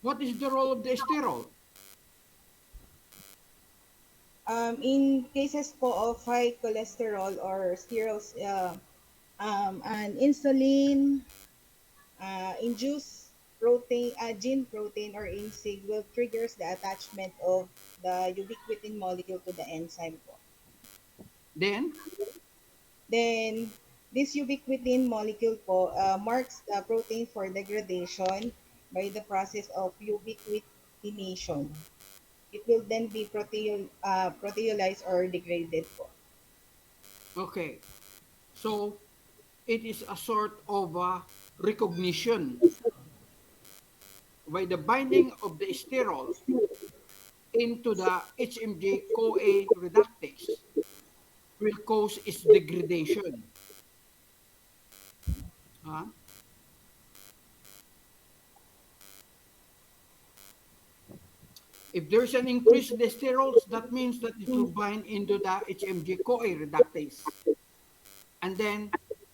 Speaker 1: what is the role of the sterol?
Speaker 4: In cases po of high cholesterol or sterols, an insulin induced protein, gene protein or INSIG will triggers the attachment of the ubiquitin molecule to the enzyme po.
Speaker 1: Then,
Speaker 4: Then, this ubiquitin molecule po marks the protein for degradation by the process of ubiquitination. It will then be proteolyzed or degraded po.
Speaker 1: okay. So it is a sort of a recognition by the binding of the sterol into the HMG-CoA reductase will cause its degradation. Huh? If there's an increase in the sterols, that means that it will bind into the HMG-CoA reductase. And then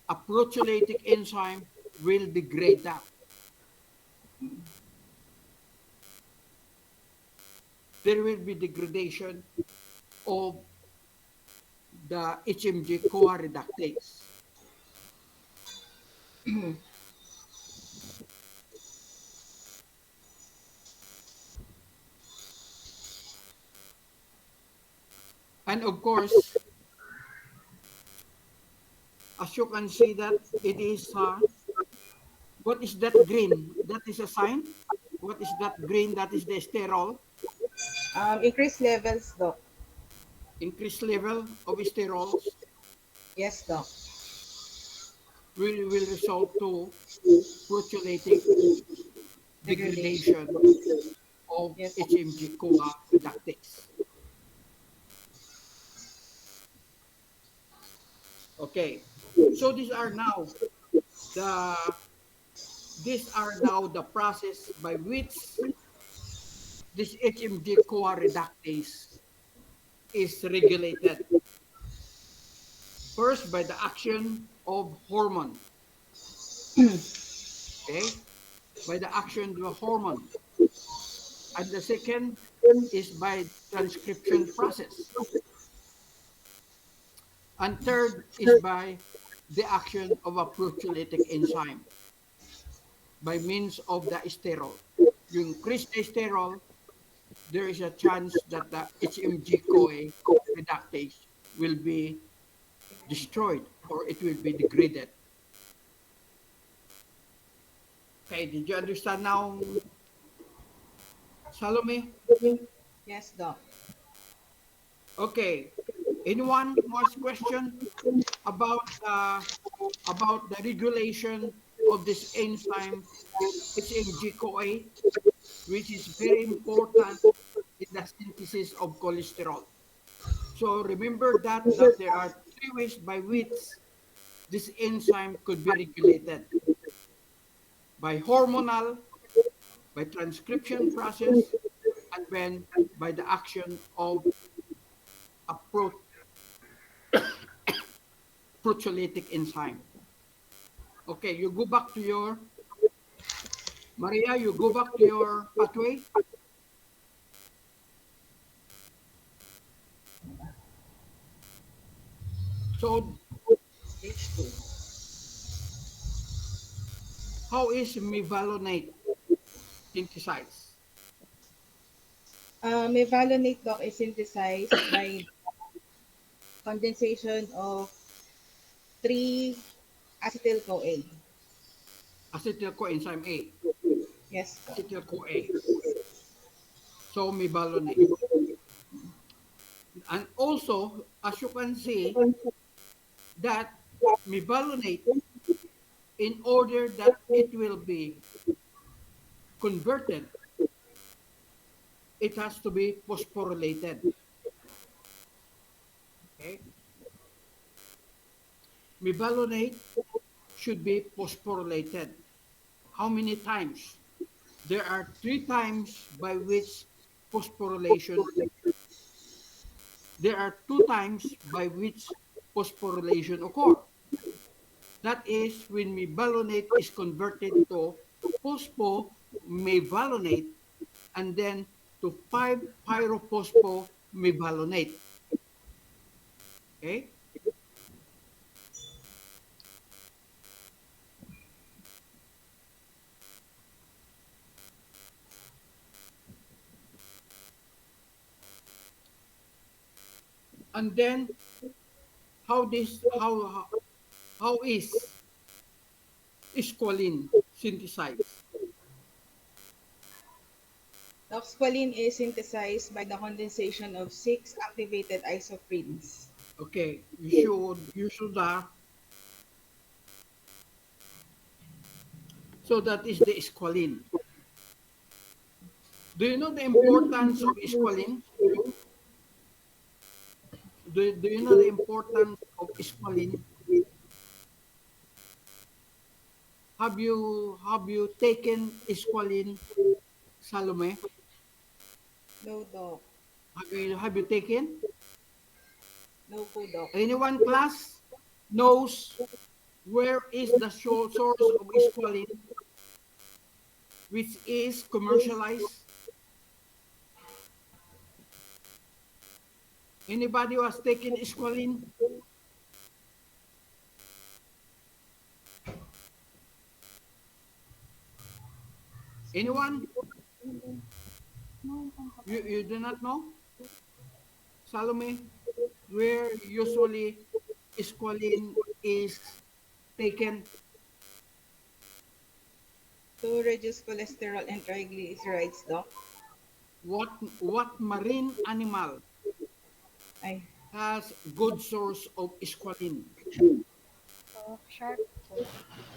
Speaker 1: a proteolytic enzyme will degrade that. There will be degradation of the HMG-CoA reductase. And of course, as you can see that it is, what is that green? That is a sign. What is that green? That is the sterol.
Speaker 4: Increased levels, doc.
Speaker 1: Increased level of sterols
Speaker 4: Yes, doc.
Speaker 1: will result to proteolytic
Speaker 4: Degradation.
Speaker 1: degradation of
Speaker 4: Yes.
Speaker 1: HMG-CoA reductase. Okay, so the these are now the process by which this HMG-CoA reductase is regulated. First, by the action of hormone. Okay, by the action of the hormone, and the second is by transcription process, and third is by the action of a proteolytic enzyme by means of the sterol. You increase the sterol, there is a chance that the HMG-CoA reductase will be destroyed or it will be degraded. Okay, did you understand now, Salome?
Speaker 4: Yes, doc.
Speaker 1: Okay. Anyone who has question about the regulation of this enzyme HMG-CoA, which is very important in the synthesis of cholesterol. So remember that there are three ways by which this enzyme could be regulated: by hormonal, by transcription process, and then by the action of a proteolytic enzyme. Okay, you go back to your Maria. You go back to your pathway. So H2. How is mevalonate synthesized?
Speaker 4: Mevalonate, doc, is synthesized by condensation of 3-acetyl-CoA.
Speaker 1: Acetyl coenzyme A,
Speaker 4: Yes po.
Speaker 1: acetyl CoA. So mevalonate. And also, as you can see, that mevalonate, in order that it will be converted, it has to be phosphorylated. Okay? mevalonate should be phosphorylated. How many times? There are three times by which phosphorylation, there are two times by which phosphorylation occur. That is when mevalonate is converted to phosphomevalonate and then to 5-pyrophosphomevalonate. Okay? And then how is squalene synthesized?
Speaker 4: Squalene is synthesized by the condensation of six activated isoprenes.
Speaker 1: Okay, you should so that is the squalene. Do you know the importance of squalene? Do you know the importance of squalene? Have you taken squalene, Salome?
Speaker 4: No, Doc.
Speaker 1: Have you taken?
Speaker 4: No po, Doc.
Speaker 1: Anyone class knows where is the source of squalene which is commercialized? Anybody who has taken squalene? Anyone? You do not know? Salome, where usually squalene is taken?
Speaker 4: To reduce cholesterol and triglycerides, Doc.
Speaker 1: What marine animal
Speaker 4: Ay,
Speaker 1: has good source of squalene?
Speaker 3: Shark po.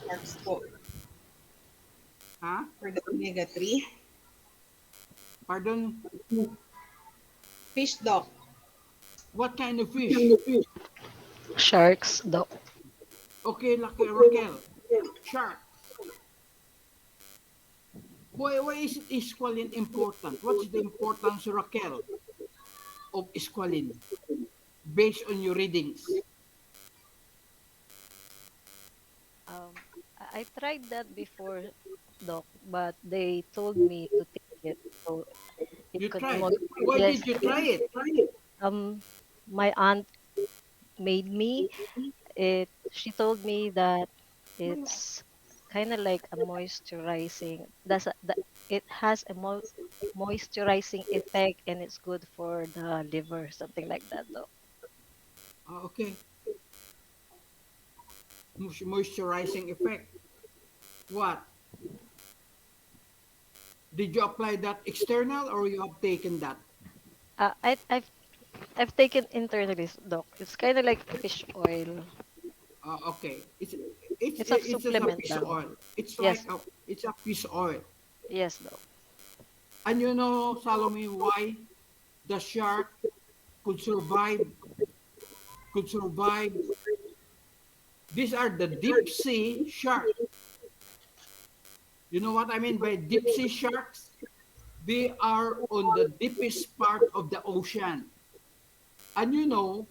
Speaker 4: sharks po.
Speaker 1: Huh?
Speaker 4: For the omega-3.
Speaker 1: Pardon?
Speaker 4: Fish, Doc.
Speaker 1: What kind of fish?
Speaker 5: Sharks, Doc.
Speaker 1: Okay, Raquel. Shark. Why is squalene important? What is the importance, Raquel, of squalene based on your readings?
Speaker 5: Um, I tried that before, Doc, but they told me to take it. So it
Speaker 1: You
Speaker 5: could
Speaker 1: tried.
Speaker 5: most,
Speaker 1: Why
Speaker 5: yes,
Speaker 1: did you try it?
Speaker 5: um, my aunt made me it. She told me that it's kind of like a moisturizing. It has a moisturizing effect and it's good for the liver, something like that, Doc.
Speaker 1: Okay. Moisturizing effect. What? Did you apply that external or you have taken that?
Speaker 5: Uh, I, I've I've taken internally, Doc. It's kind of like fish oil.
Speaker 1: Okay. It's
Speaker 5: It's a
Speaker 1: it's just a
Speaker 5: supplement
Speaker 1: fish
Speaker 5: lang.
Speaker 1: oil.
Speaker 5: Yes,
Speaker 1: It's a fish oil.
Speaker 5: yes, Doc.
Speaker 1: And you know, Salome, why the shark could survive could survive. These are the deep sea shark. You know what I mean by deep sea sharks? They are on the deepest part of the ocean. And you know,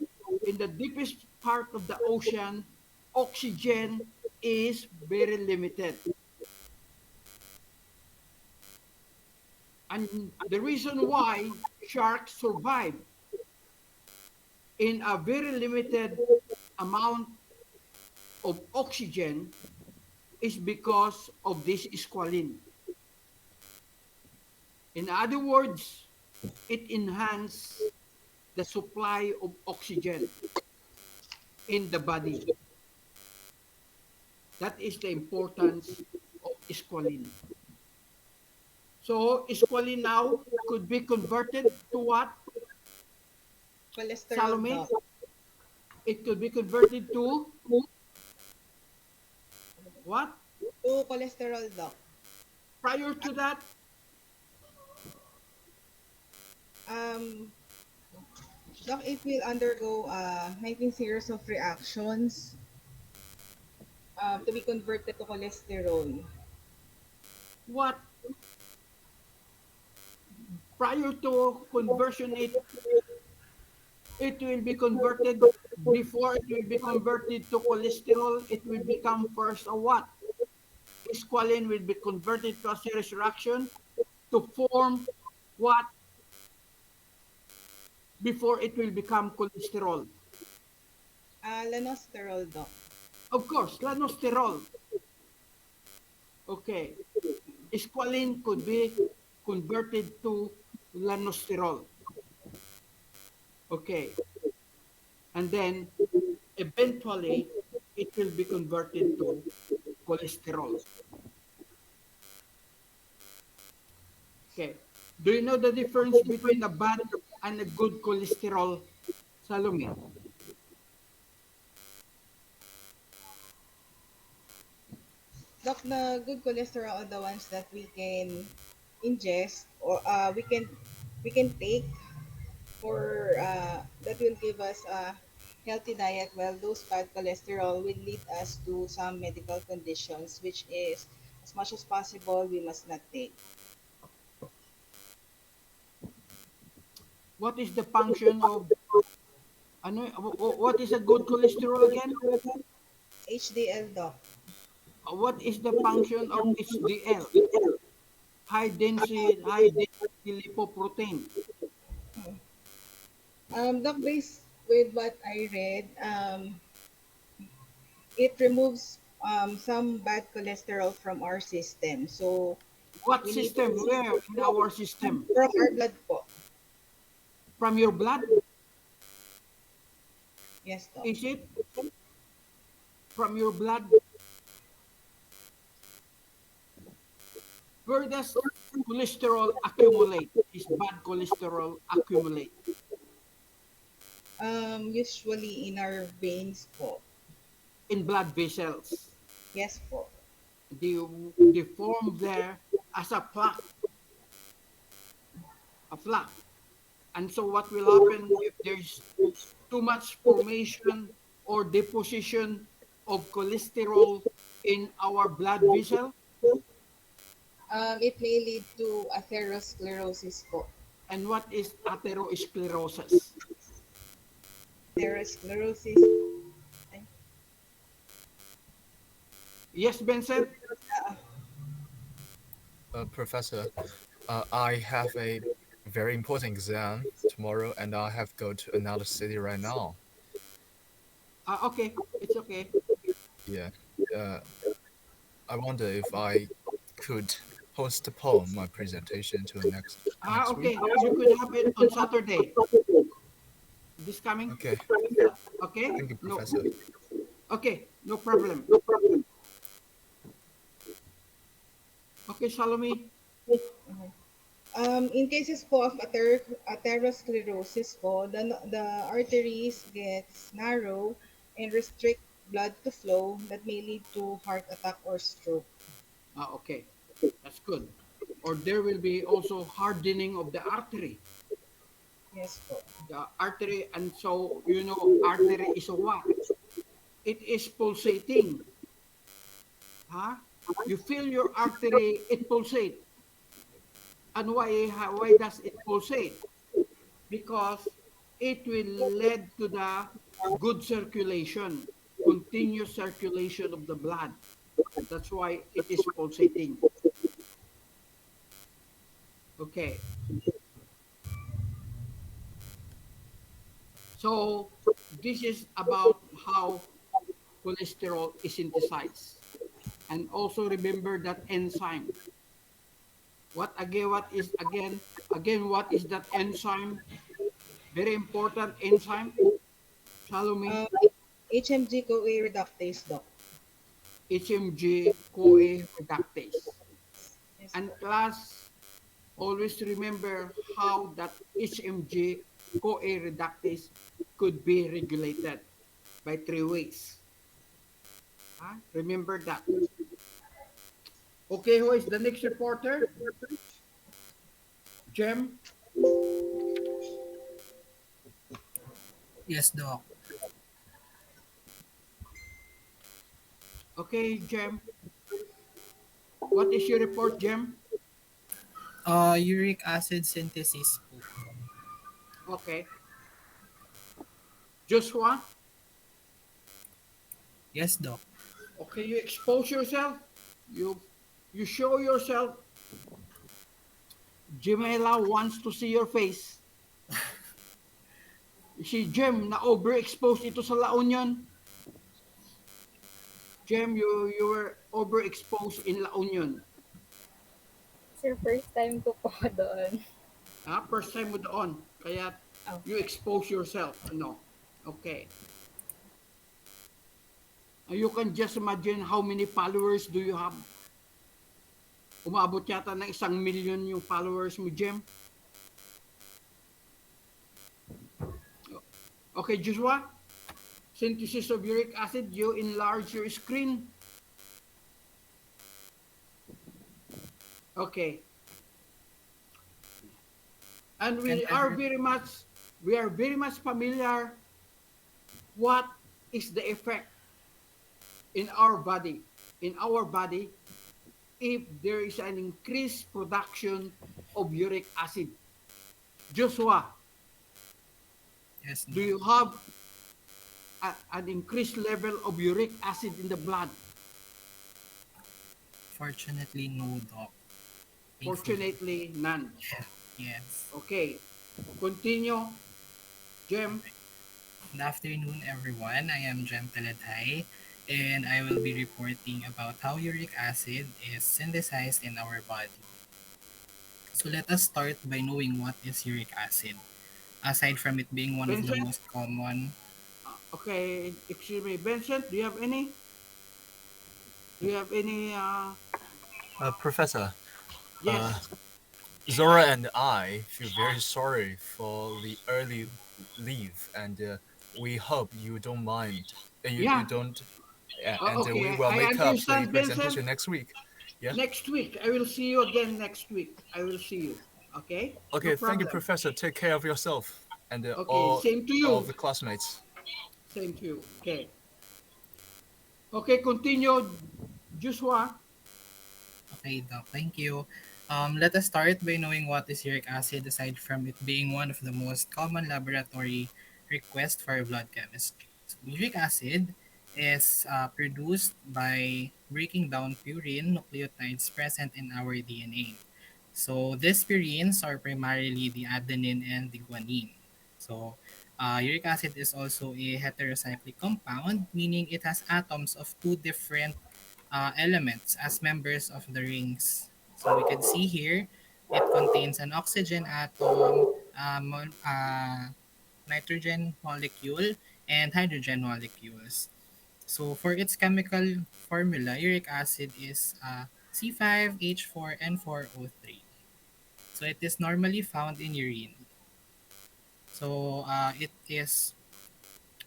Speaker 1: in the deepest part of the ocean, oxygen is very limited. And the reason why sharks survive in a very limited amount of oxygen is because of this squalene. In other words, it enhances the supply of oxygen in the body. That is the importance of squalene. So squalene now could be converted to what?
Speaker 4: Cholesterol,
Speaker 1: Salome?
Speaker 4: Doc.
Speaker 1: It could be converted to what?
Speaker 4: To cholesterol, Doc.
Speaker 1: Prior to that,
Speaker 4: Um, Doc, it will undergo 19 series of reactions to be converted to cholesterol.
Speaker 1: What prior to conversion it will be converted before it will be converted to cholesterol, it will become first a what? Squalene will be converted to a series reaction to form what before it will become cholesterol.
Speaker 4: Lanosterol, Doc.
Speaker 1: Of course, lanosterol. Okay. Squalene could be converted to lanosterol. Okay. And then eventually it will be converted to cholesterol. Okay. Do you know the difference between a bad and a good cholesterol, Salome?
Speaker 4: Doc, the good cholesterol are the ones that we can ingest or we can take for that will give us a healthy diet, while those bad cholesterol will lead us to some medical conditions, which is as much as possible we must not take.
Speaker 1: What is the function of ano, what is a good cholesterol again?
Speaker 4: HDL, Doc.
Speaker 1: What is the function of HDL? High density lipoprotein.
Speaker 4: Doc, based with what I read, it removes some bad cholesterol from our system. So
Speaker 1: What
Speaker 4: we need
Speaker 1: system? Where in our system?
Speaker 4: from our blood po.
Speaker 1: From your blood?
Speaker 4: Yes, Doc.
Speaker 1: Is it from your blood? Where does cholesterol accumulate? Is bad cholesterol accumulate?
Speaker 4: Usually in our veins po.
Speaker 1: In blood vessels.
Speaker 4: Yes po.
Speaker 1: They form there as a plaque. And so what will happen if there's too much formation or deposition of cholesterol in our blood vessel?
Speaker 4: It may lead to atherosclerosis po.
Speaker 1: And what is atherosclerosis?
Speaker 4: Atherosclerosis. Ay,
Speaker 1: Yes, Vincent?
Speaker 2: Professor, I have a very important exam tomorrow, and I have to go to another city right now.
Speaker 1: Okay, it's okay.
Speaker 2: Yeah. Uh, I wonder if I could postpone my presentation to next week.
Speaker 1: Okay. You could have it on Saturday. This coming.
Speaker 2: Okay.
Speaker 1: Okay.
Speaker 2: Thank you,
Speaker 1: No.
Speaker 2: Professor.
Speaker 1: Okay. No problem. Okay, Salome.
Speaker 4: In cases po of atherosclerosis po, the arteries gets narrow and restrict blood to flow that may lead to heart attack or stroke.
Speaker 1: Okay. That's good. Or there will be also hardening of the artery.
Speaker 4: Yes po.
Speaker 1: The artery, and so artery is a what? It is pulsating. Huh? You feel your artery, it pulsate. And why does it pulsate? Because it will lead to the good circulation, continuous circulation of the blood. That's why it is pulsating. Okay. So this is about how cholesterol is synthesized. And also remember that enzyme. What is that enzyme? Very important enzyme. Salome,
Speaker 4: Um, HMG CoA reductase, Doc.
Speaker 1: HMG-CoA reductase.
Speaker 4: Yes
Speaker 1: And
Speaker 4: po.
Speaker 1: class, always remember how that HMG-CoA reductase could be regulated by three ways. Remember that. Okay, who is the next reporter? Jem?
Speaker 6: Yes, Doc.
Speaker 1: Okay, Jem. What is your report, Jem?
Speaker 6: Uric acid synthesis po.
Speaker 1: Okay. Joshua,
Speaker 6: Yes, Doc.
Speaker 1: okay, you expose yourself. You you show yourself. Jemela wants to see your face. Si Jem na overexposed ito sa La Union. Jem, you were overexposed in La Union.
Speaker 3: Sir, first time ko po doon.
Speaker 1: First time mo doon. Kaya
Speaker 3: Oh.
Speaker 1: you expose yourself. Ano? Okay. You can just imagine how many followers do you have. Umabot yata ng 1,000,000 yung followers mo, Jem. Okay, Joshua. Synthesis of uric acid, you enlarge your screen. Okay. And
Speaker 6: Can
Speaker 1: we are very much familiar what is the effect in our body if there is an increased production of uric acid. Joshua,
Speaker 6: Yes,
Speaker 1: do
Speaker 6: Doc.
Speaker 1: you have an increased level of uric acid in the blood?
Speaker 6: Fortunately, no, Doc. Thankfully.
Speaker 1: Fortunately, none.
Speaker 6: Yes.
Speaker 1: Okay. Continue, Jem.
Speaker 6: Good afternoon, everyone. I am Jem Taladhay, and I will be reporting about how uric acid is synthesized in our body. So let us start by knowing what is uric acid. Aside from it being one of the
Speaker 1: Vincent?
Speaker 6: most common,
Speaker 1: Okay, excuse me. Vincent, do you have any? Do you have any?
Speaker 2: Professor, uh,
Speaker 1: Yes.
Speaker 2: Zora and I feel very sorry for the early leave, and we hope you don't mind. You
Speaker 1: Yeah.
Speaker 2: don't, and we
Speaker 1: Okay,
Speaker 2: will
Speaker 1: I
Speaker 2: make up the
Speaker 1: understand, Vincent.
Speaker 2: presentation next week. Yeah.
Speaker 1: Next week, I will see you again next week. I will see you. Okay? No
Speaker 2: Okay. Thank you,
Speaker 1: problem.
Speaker 2: Professor. Take care of yourself and
Speaker 1: Okay, same to
Speaker 2: all of
Speaker 1: you.
Speaker 2: the classmates.
Speaker 1: Same to you. Okay. Okay, continue, Joshua.
Speaker 6: okay, Doc, thank you. Let us start by knowing what is uric acid aside from it being one of the most common laboratory requests for blood chemistry. So, uric acid is produced by breaking down purine nucleotides present in our DNA. So these purines are primarily the adenine and the guanine. So uric acid is also a heterocyclic compound, meaning it has atoms of two different elements as members of the rings. So we can see here, it contains an oxygen atom, nitrogen molecule, and hydrogen molecules. So for its chemical formula, uric acid is C5H4N4O3. So it is normally found in urine. So it is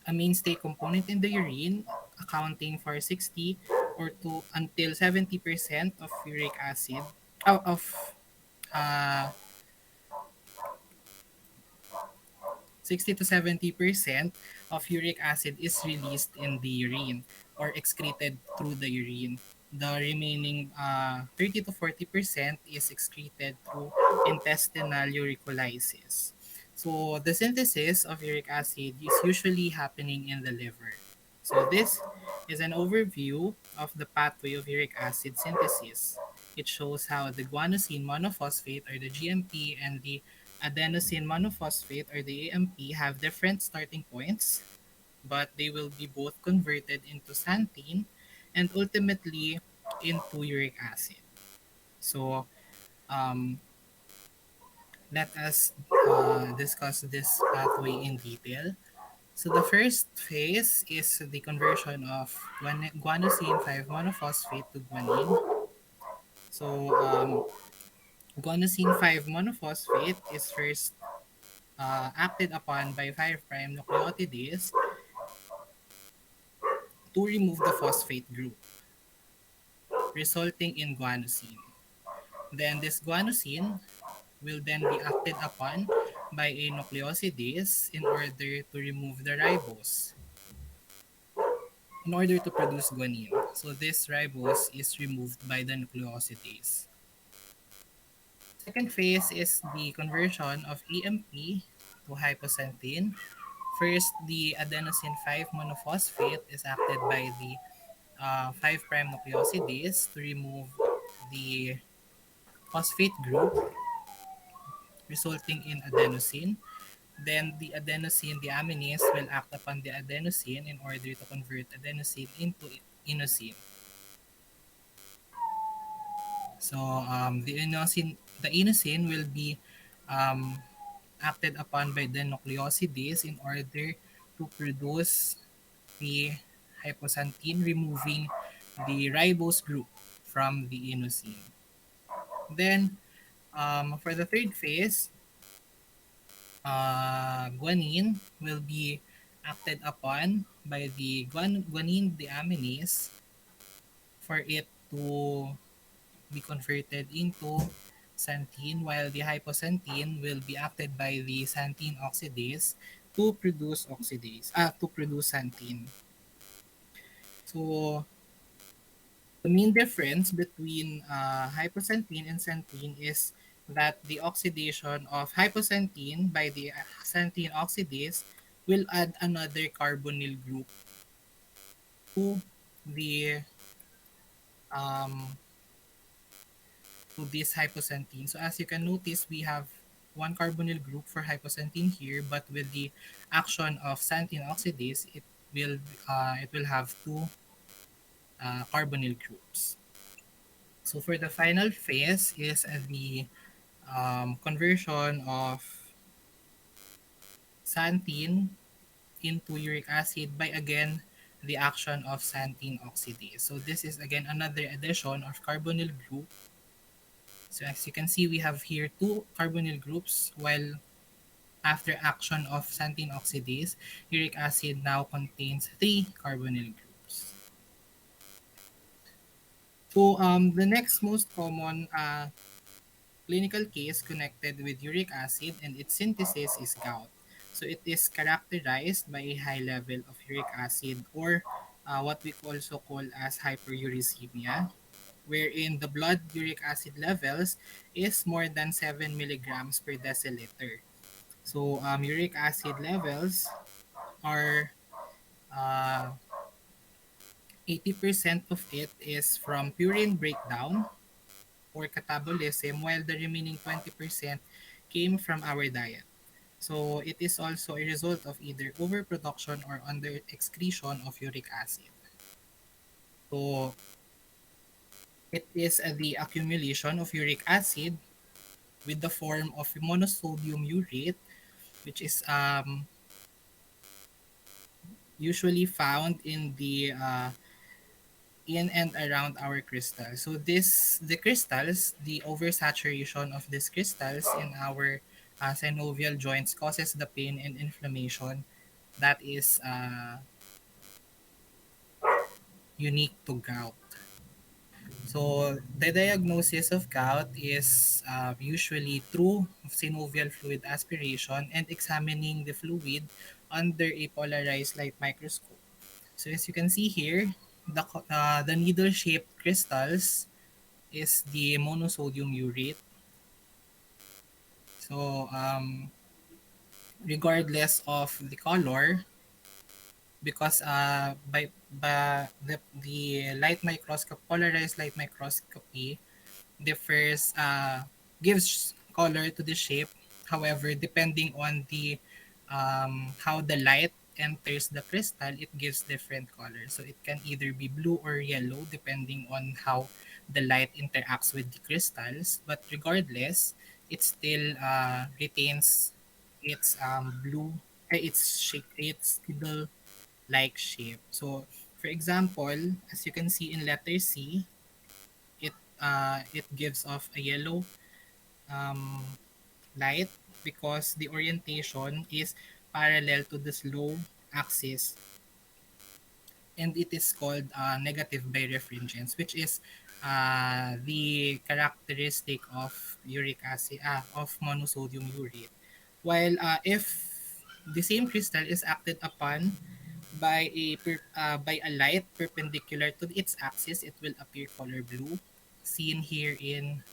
Speaker 6: a mainstay component in the urine, accounting for 60 or to until 70% of uric acid of uh, 60 to 70% of uric acid is released in the urine or excreted through the urine. The remaining 30 to 40% is excreted through intestinal urinolysis. So the synthesis of uric acid is usually happening in the liver. So this is an overview of the pathway of uric acid synthesis. It shows how the guanosine monophosphate or the GMP and the adenosine monophosphate or the AMP have different starting points, but they will be both converted into xanthine and ultimately into uric acid. So um, let us discuss this pathway in detail. So the first phase is the conversion of guanosine 5 monophosphate to guanine. So guanosine 5 monophosphate is first acted upon by 5' nucleotides to remove the phosphate group, resulting in guanosine. Then this guanosine will then be acted upon by a nucleosidase in order to remove the ribose. in order to produce guanine. So this ribose is removed by the nucleosidase. Second phase is the conversion of AMP to hypoxanthine. First, the adenosine 5 monophosphate is acted by the 5' nucleosidase to remove the phosphate group, resulting in adenosine. Then the adenosine deaminase will act upon the adenosine in order to convert adenosine into inosine. So the inosine will be um, acted upon by the nucleosidase in order to produce the hypoxanthine, removing the ribose group from the inosine. Then, for the third phase, guanine will be acted upon by the guanine deaminase for it to be converted into xanthine, while the hypoxanthine will be acted by the xanthine oxidase to produce xanthine. So the main difference between hypoxanthine and xanthine is that the oxidation of hypoxanthine by the xanthine oxidase will add another carbonyl group to the um, to this hypoxanthine. So as you can notice, we have one carbonyl group for hypoxanthine here, but with the action of xanthine oxidase, it will have two carbonyl groups. So for the final phase is the conversion of xanthine into uric acid by again the action of xanthine oxidase. So this is again another addition of carbonyl group. So as you can see, we have here two carbonyl groups, while after action of xanthine oxidase, uric acid now contains three carbonyl groups. So the next most common clinical case connected with uric acid and its synthesis is gout. So it is characterized by a high level of uric acid, or what we also call as hyperuricemia, wherein the blood uric acid levels is more than 7 milligrams per deciliter. So uric acid levels are uh, 80% of it is from purine breakdown or catabolism, while the remaining 20% came from our diet. So it is also a result of either overproduction or under excretion of uric acid. So it is the accumulation of uric acid with the form of monosodium urate, which is usually found in and around our crystals. So the crystals, the oversaturation of these crystals in our synovial joints causes the pain and inflammation that is unique to gout. So the diagnosis of gout is usually through synovial fluid aspiration and examining the fluid under a polarized light microscope. So as you can see here, the needle-shaped crystals is the monosodium urate. So regardless of the color, because the light microscope, polarized light microscopy differs gives color to the shape. However, depending on the how the light enters the crystal, it gives different colors. So it can either be blue or yellow depending on how the light interacts with the crystals. But regardless, it still retains its blue, its shape, its needle like shape. So, for example, as you can see in letter C, it it gives off a yellow um, light because the orientation is parallel to the slow axis, and it is called negative birefringence, which is the characteristic of uric acid of monosodium urate. While if the same crystal is acted upon by a light perpendicular to its axis, it will appear color blue, seen here in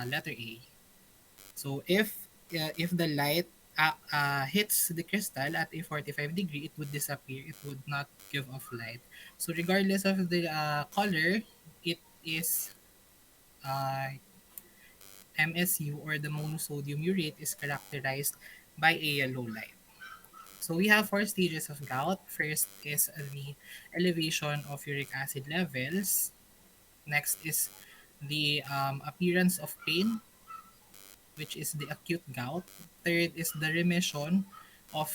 Speaker 6: letter A. So if the light hits the crystal at a 45 degree, it would disappear. It would not give off light. So regardless of the color, it is uh, MSU, or the monosodium urate, is characterized by a yellow light. So we have four stages of gout. First is the elevation of uric acid levels. Next is the appearance of pain, which is the acute gout. Third is the remission of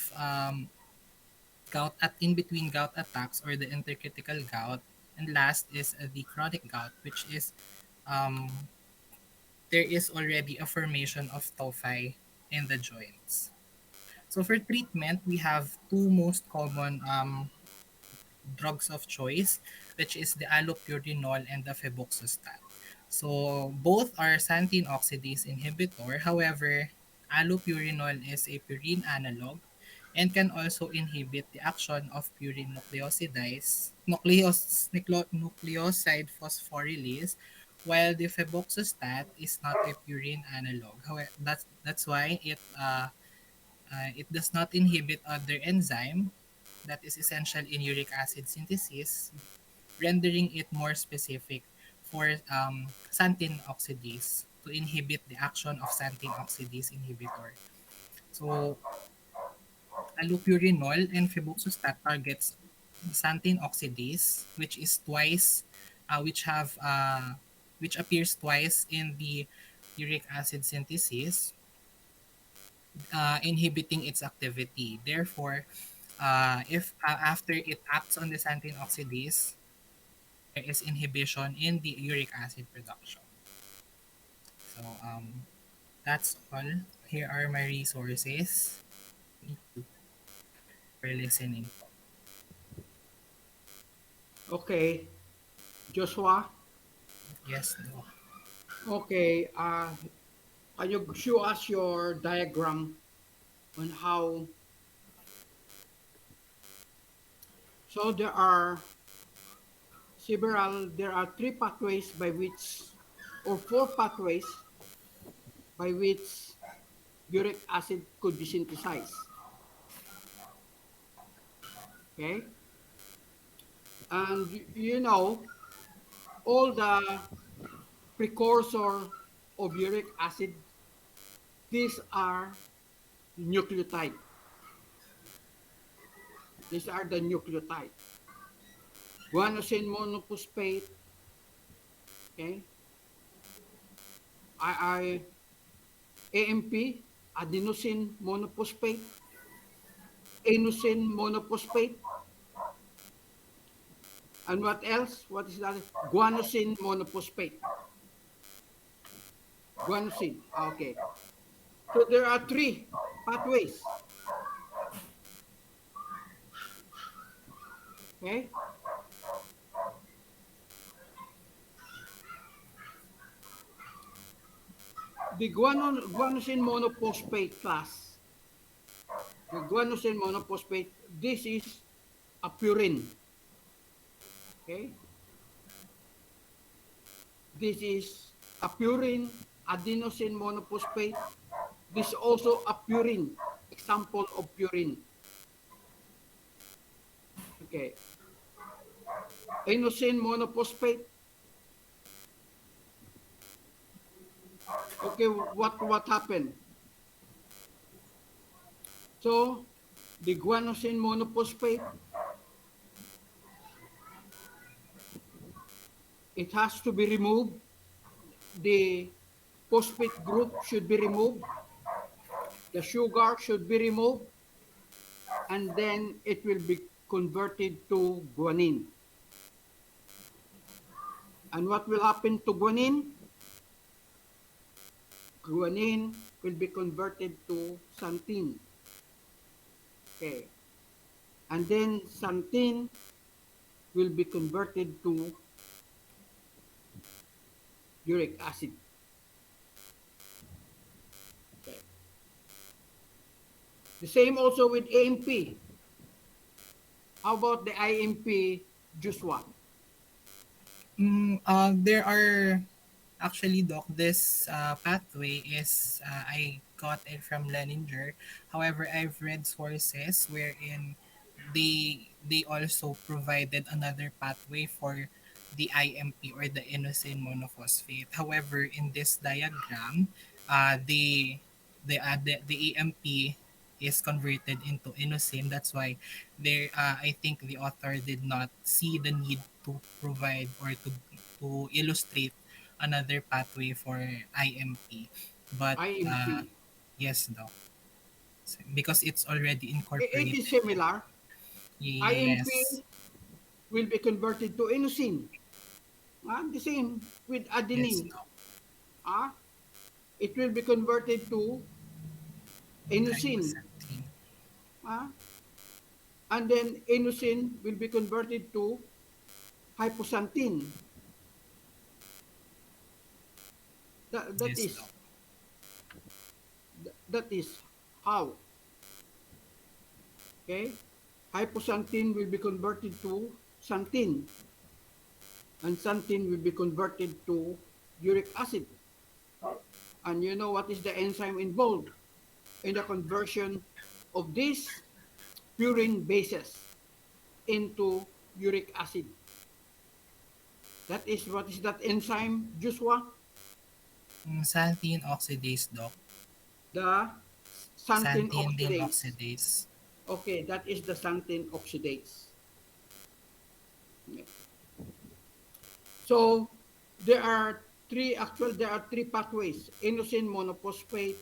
Speaker 6: gout at in between gout attacks, or the intercritical gout. And last is the chronic gout, which is um, there is already a formation of tophi in the joints. So for treatment, we have two most common drugs of choice, which is the allopurinol and the febuxostat. So both are xanthine oxidase inhibitor. However, allopurinol is a purine analog and can also inhibit the action of purine nucleoside phosphorylase, while the febuxostat is not a purine analog. However, that's why it does not inhibit other enzyme that is essential in uric acid synthesis, rendering it more specific for xanthine oxidase to inhibit the action of xanthine oxidase inhibitor. So, allopurinol and febuxostat targets xanthine oxidase, which appears twice in the uric acid synthesis, inhibiting its activity. Therefore, if after it acts on the xanthine oxidase, there is inhibition in the uric acid production. So that's all. Here are my resources. Thank you for listening.
Speaker 1: Okay, Joshua.
Speaker 6: Yes, no.
Speaker 1: Okay, can you show us your diagram on how? So there are three pathways by which, or four pathways by which uric acid could be synthesized. Okay, and you know all the precursor of uric acid. These are nucleotide. These are the nucleotide. Guanosine monophosphate. Okay, I AMP, adenosine monophosphate, inosine monophosphate, and what else? What is that? Guanosine monophosphate. Guanosine. Okay. So there are three pathways. Okay. The guanosine monophosphate class. The guanosine monophosphate. This is a purine. Okay. This is a purine adenosine monophosphate. This is also a purine. Example of purine. Okay. Inosine monophosphate. Okay, what happened? So the guanosine monophosphate, it has to be removed. The phosphate group should be removed. The sugar should be removed, and then it will be converted to guanine. And what will happen to guanine? Guanine will be converted to xanthine. Okay. And then xanthine will be converted to uric acid. Okay. The same also with AMP. How about the IMP Joshua?
Speaker 6: There are actually, doc, this pathway is I got it from Leninger. However, I've read sources wherein they also provided another pathway for the IMP or the inosine monophosphate. However, in this diagram, the AMP is converted into inosine. That's why there I think the author did not see the need to provide or to illustrate another pathway for IMP. But
Speaker 1: IMP.
Speaker 6: yes, doc, because it's already
Speaker 1: It
Speaker 6: incorporated.
Speaker 1: is similar.
Speaker 6: Yes,
Speaker 1: IMP will be converted to inosine. The same with
Speaker 6: yes,
Speaker 1: adenine.
Speaker 6: doc.
Speaker 1: Ah, it will be converted to inosine.
Speaker 6: Hypoxanthine.
Speaker 1: Ah, and then inosine will be converted to hypoxanthine. That, that
Speaker 6: Yes,
Speaker 1: is
Speaker 6: doc.
Speaker 1: that is how. Okay, hypoxanthine will be converted to xanthine, and xanthine will be converted to uric acid. And you know what is the enzyme involved in the conversion of these purine bases into uric acid? That is what is that enzyme, Joshua?
Speaker 6: Xanthine oxidase, doc.
Speaker 1: The xanthine
Speaker 6: Xanthine
Speaker 1: oxidase.
Speaker 6: oxidase.
Speaker 1: Okay, that is the xanthine oxidase. Yeah. So there are three pathways: inosine monophosphate,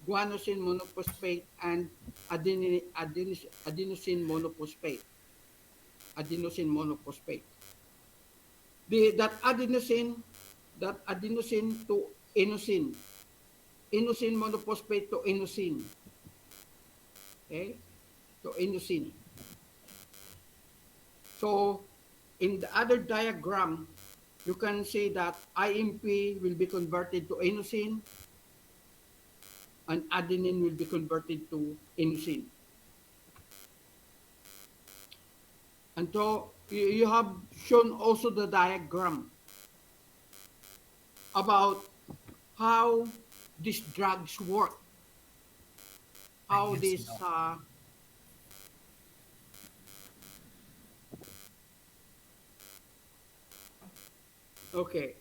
Speaker 1: guanosine monophosphate, and adenosine monophosphate. Adenosine monophosphate. That adenosine to inosine, inosine monophosphate to inosine, okay, to inosine. So in the other diagram, you can see that IMP will be converted to inosine and adenine will be converted to inosine. And so you have shown also the diagram about how these drugs work, how
Speaker 6: Yes,
Speaker 1: this,
Speaker 6: doc. okay.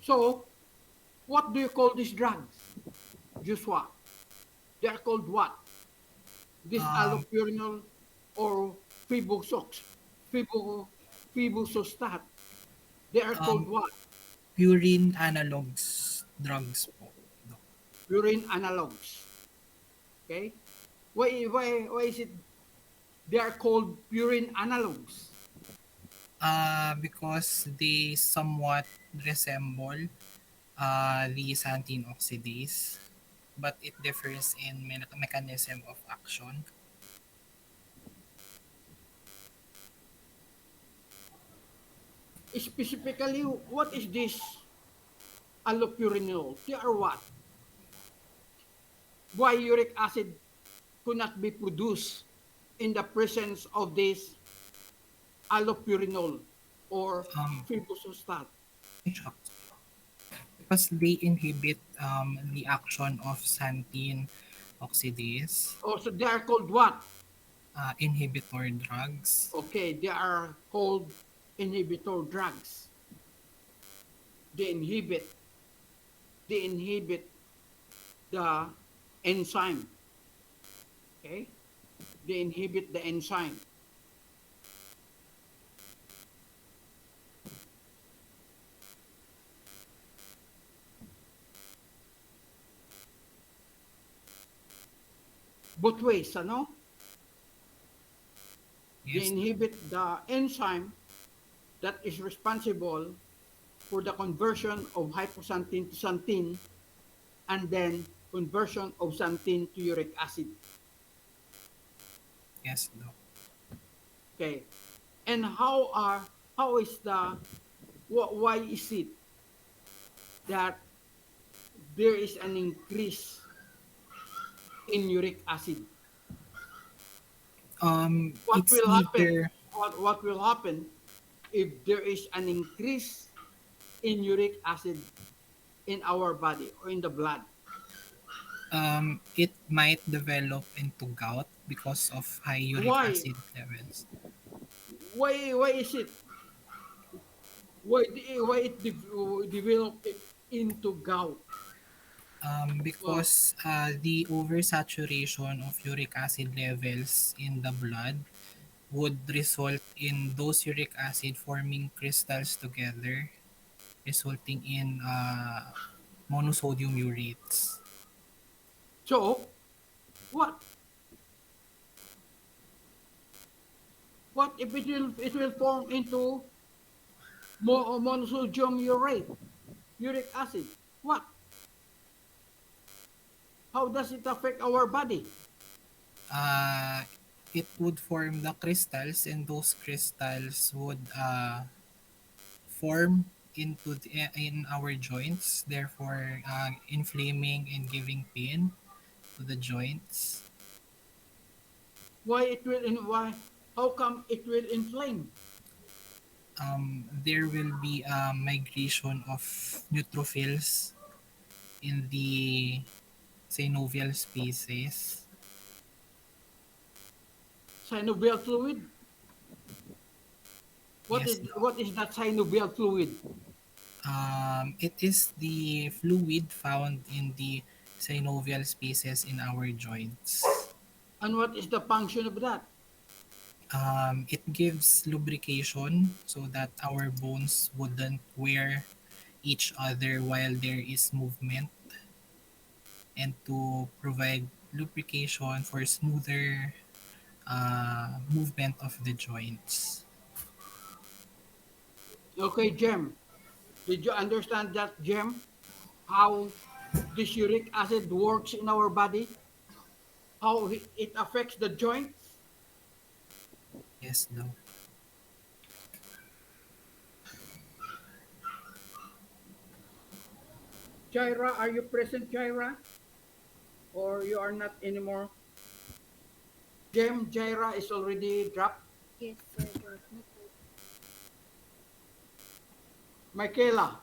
Speaker 6: So what do you call these drugs, Joshua? They are called what? This Um,
Speaker 1: allopurinol or fibusox, fibu, fibusostat. They are called
Speaker 6: um,
Speaker 1: what?
Speaker 6: purine analogs drugs po, doc.
Speaker 1: Purine analogs. Okay? Why is it they are called purine analogs?
Speaker 6: Because they somewhat resemble the xanthine oxidase, but it differs in mechanism of action.
Speaker 1: Specifically, what is this allopurinol? They are what? Why uric acid could not be produced in the presence of this allopurinol or
Speaker 6: Um,
Speaker 1: fibusostat?
Speaker 6: Shucks. Because they inhibit the action of xanthine oxidase,
Speaker 1: Also, they are called what?
Speaker 6: inhibitor drugs.
Speaker 1: Okay, they are called inhibitor drugs. They inhibit, they inhibit the enzyme. Okay, they inhibit the enzyme. Both ways, ano? They
Speaker 6: Yes,
Speaker 1: inhibit the enzyme that is responsible for the conversion of hypoxanthine to xanthine and then conversion of xanthine to uric acid.
Speaker 6: yes, doc.
Speaker 1: Okay, and how is the why is it that there is an increase in uric acid? What
Speaker 6: It's
Speaker 1: will happen?
Speaker 6: either
Speaker 1: What will happen if there is an increase in uric acid in our body or in the blood?
Speaker 6: it might develop into gout because of high uric
Speaker 1: Why?
Speaker 6: acid levels.
Speaker 1: Why is it? Why it develop it into gout? Well,
Speaker 6: Because the oversaturation of uric acid levels in the blood would result in those uric acid forming crystals together, resulting in monosodium urates.
Speaker 1: so what? What if it will form into monosodium urate, uric acid? What? How does it affect our body?
Speaker 6: Uh, it would form the crystals, and those crystals would form in our joints, therefore inflaming and giving pain to the joints.
Speaker 1: Why it will in why? How come it will inflame?
Speaker 6: There will be a migration of neutrophils in the synovial spaces.
Speaker 1: Synovial fluid.
Speaker 6: Yes,
Speaker 1: What is that synovial fluid?
Speaker 6: it is the fluid found in the synovial spaces in our joints.
Speaker 1: And what is the function of that?
Speaker 6: It gives lubrication so that our bones wouldn't wear each other while there is movement, and to provide lubrication for smoother movement of the joints.
Speaker 1: Okay, Jem. Did you understand that, Jem? How this uric acid works in our body? How it affects the joints?
Speaker 6: Yes, no.
Speaker 1: Jaira, are you present, Jaira? Or you are not anymore? Jem, Jaira is already dropped.
Speaker 3: Yes, sir. Good.
Speaker 1: Michaela,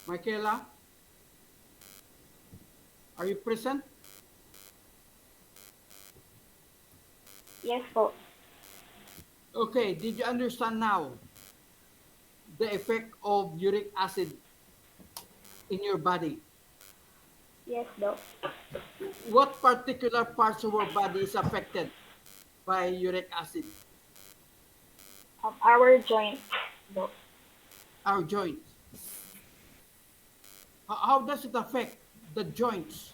Speaker 1: Michaela, are you present?
Speaker 7: Yes po.
Speaker 1: Okay, did you understand now the effect of uric acid in your body?
Speaker 7: Yes, Doc.
Speaker 1: What particular parts of our body is affected by uric acid?
Speaker 7: Our joints, Doc.
Speaker 1: Our joints. How does it affect the joints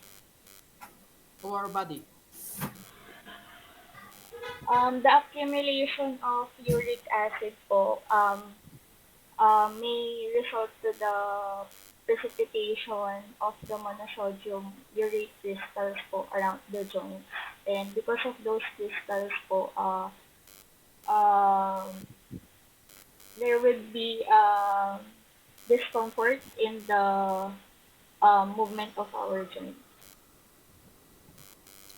Speaker 1: of our body?
Speaker 7: The accumulation of uric acid po may result to the precipitation of the monosodium urate crystals po around the joints. And because of those crystals po, um, there would be discomfort in the movement of our joints.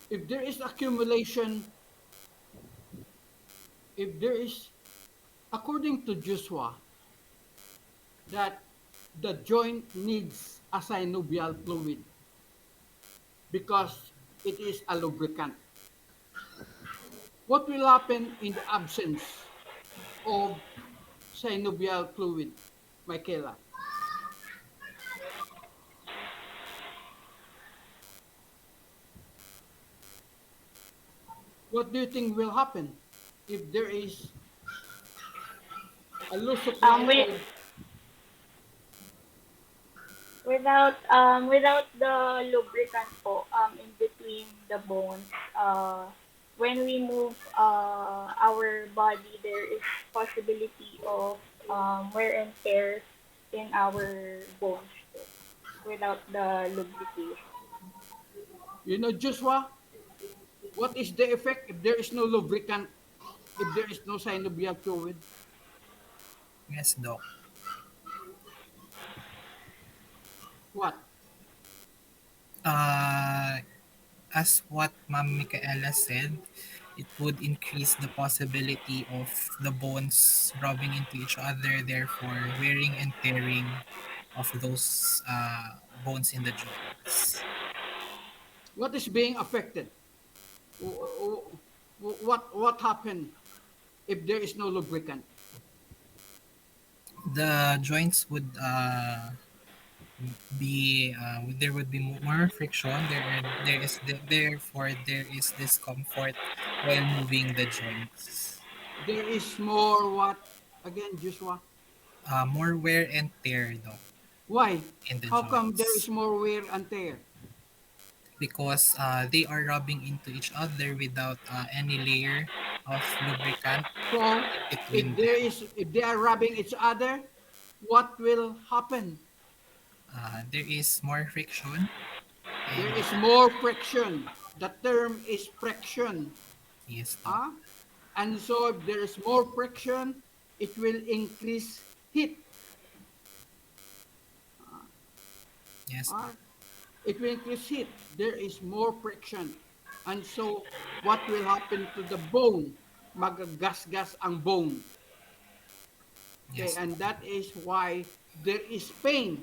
Speaker 1: If there is accumulation, if there is, according to Joshua, that the joint needs a synovial fluid because it is a lubricant. What will happen in the absence of synovial fluid, Michaela? What do you think will happen if there is a low supply
Speaker 7: With
Speaker 1: of
Speaker 7: without the lubricant po in between the bones, when we move our body, there is possibility of wear and tear in our bones po, without the lubrication.
Speaker 1: Joshua, what is the effect if there is no lubricant, if there is no synovial fluid?
Speaker 6: Yes, Doc.
Speaker 1: What?
Speaker 6: Uh, as what Ma'am Michaela said, it would increase the possibility of the bones rubbing into each other, therefore wearing and tearing of those bones in the joints.
Speaker 1: What is being affected? What happened if there is no lubricant?
Speaker 6: The joints would be there would be more friction. Therefore there is discomfort while moving the joints.
Speaker 1: There is more what? Again, Joshua.
Speaker 6: More wear and tear though
Speaker 1: Why?
Speaker 6: in the
Speaker 1: How come there is
Speaker 6: joints
Speaker 1: more wear and tear?
Speaker 6: because they are rubbing into each other without any layer of lubricant
Speaker 1: So,
Speaker 6: in between them.
Speaker 1: if they are rubbing each other, what will happen?
Speaker 6: There is more friction
Speaker 1: There
Speaker 6: and
Speaker 1: is more friction. The term is friction.
Speaker 6: yes, no,
Speaker 1: Ah, and so if there is more friction, it will increase heat.
Speaker 6: yes, no.
Speaker 1: Ah, it will increase heat. There is more friction. And so, what will happen to the bone? Magagasgas ang bone. Okay,
Speaker 6: Yes,
Speaker 1: and that is why there is pain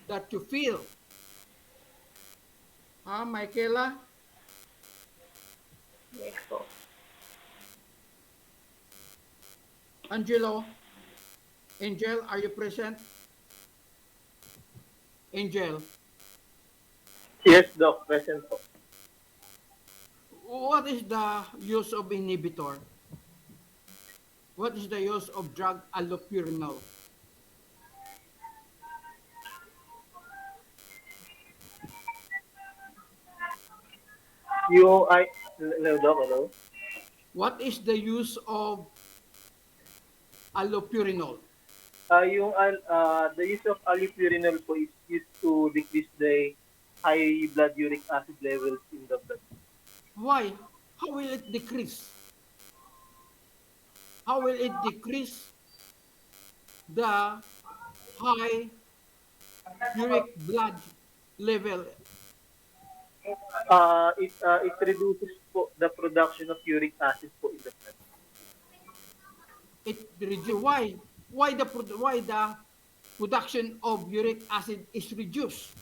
Speaker 1: that you feel. Michaela?
Speaker 7: Yes po.
Speaker 1: Angelo? Angel, are you present? Angel,
Speaker 8: Yes, Doc, present po.
Speaker 1: what is the use of inhibitor? What is the use of drug allopurinol?
Speaker 8: Yung ay, no, Doc, ano?
Speaker 1: What is the use of allopurinol?
Speaker 8: The use of allopurinol po is used to decrease the high blood uric acid levels in the blood.
Speaker 1: Why? How will it decrease? How will it decrease the high uric blood level?
Speaker 8: It reduces po the production of uric acid po in the blood.
Speaker 1: It reduce why the production of uric acid is reduced?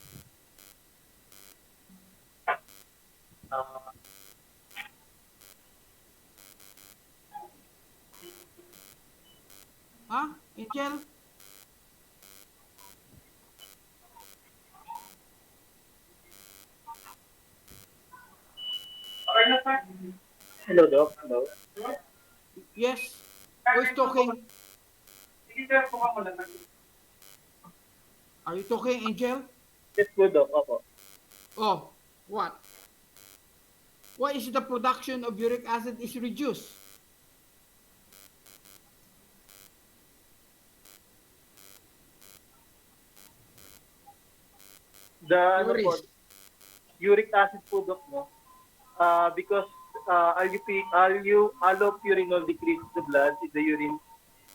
Speaker 8: Uh,
Speaker 1: Angel?
Speaker 8: Hello, Doc. Hello.
Speaker 1: Yes. Who is talking? Are you talking, Angel?
Speaker 8: Yes po, Doc. Opo.
Speaker 1: Oh, what? Why is the production of uric acid is reduced?
Speaker 8: The, ano po,
Speaker 1: Doris,
Speaker 8: uric acid po, Doc, no? Because allopurinol decreases the blood in the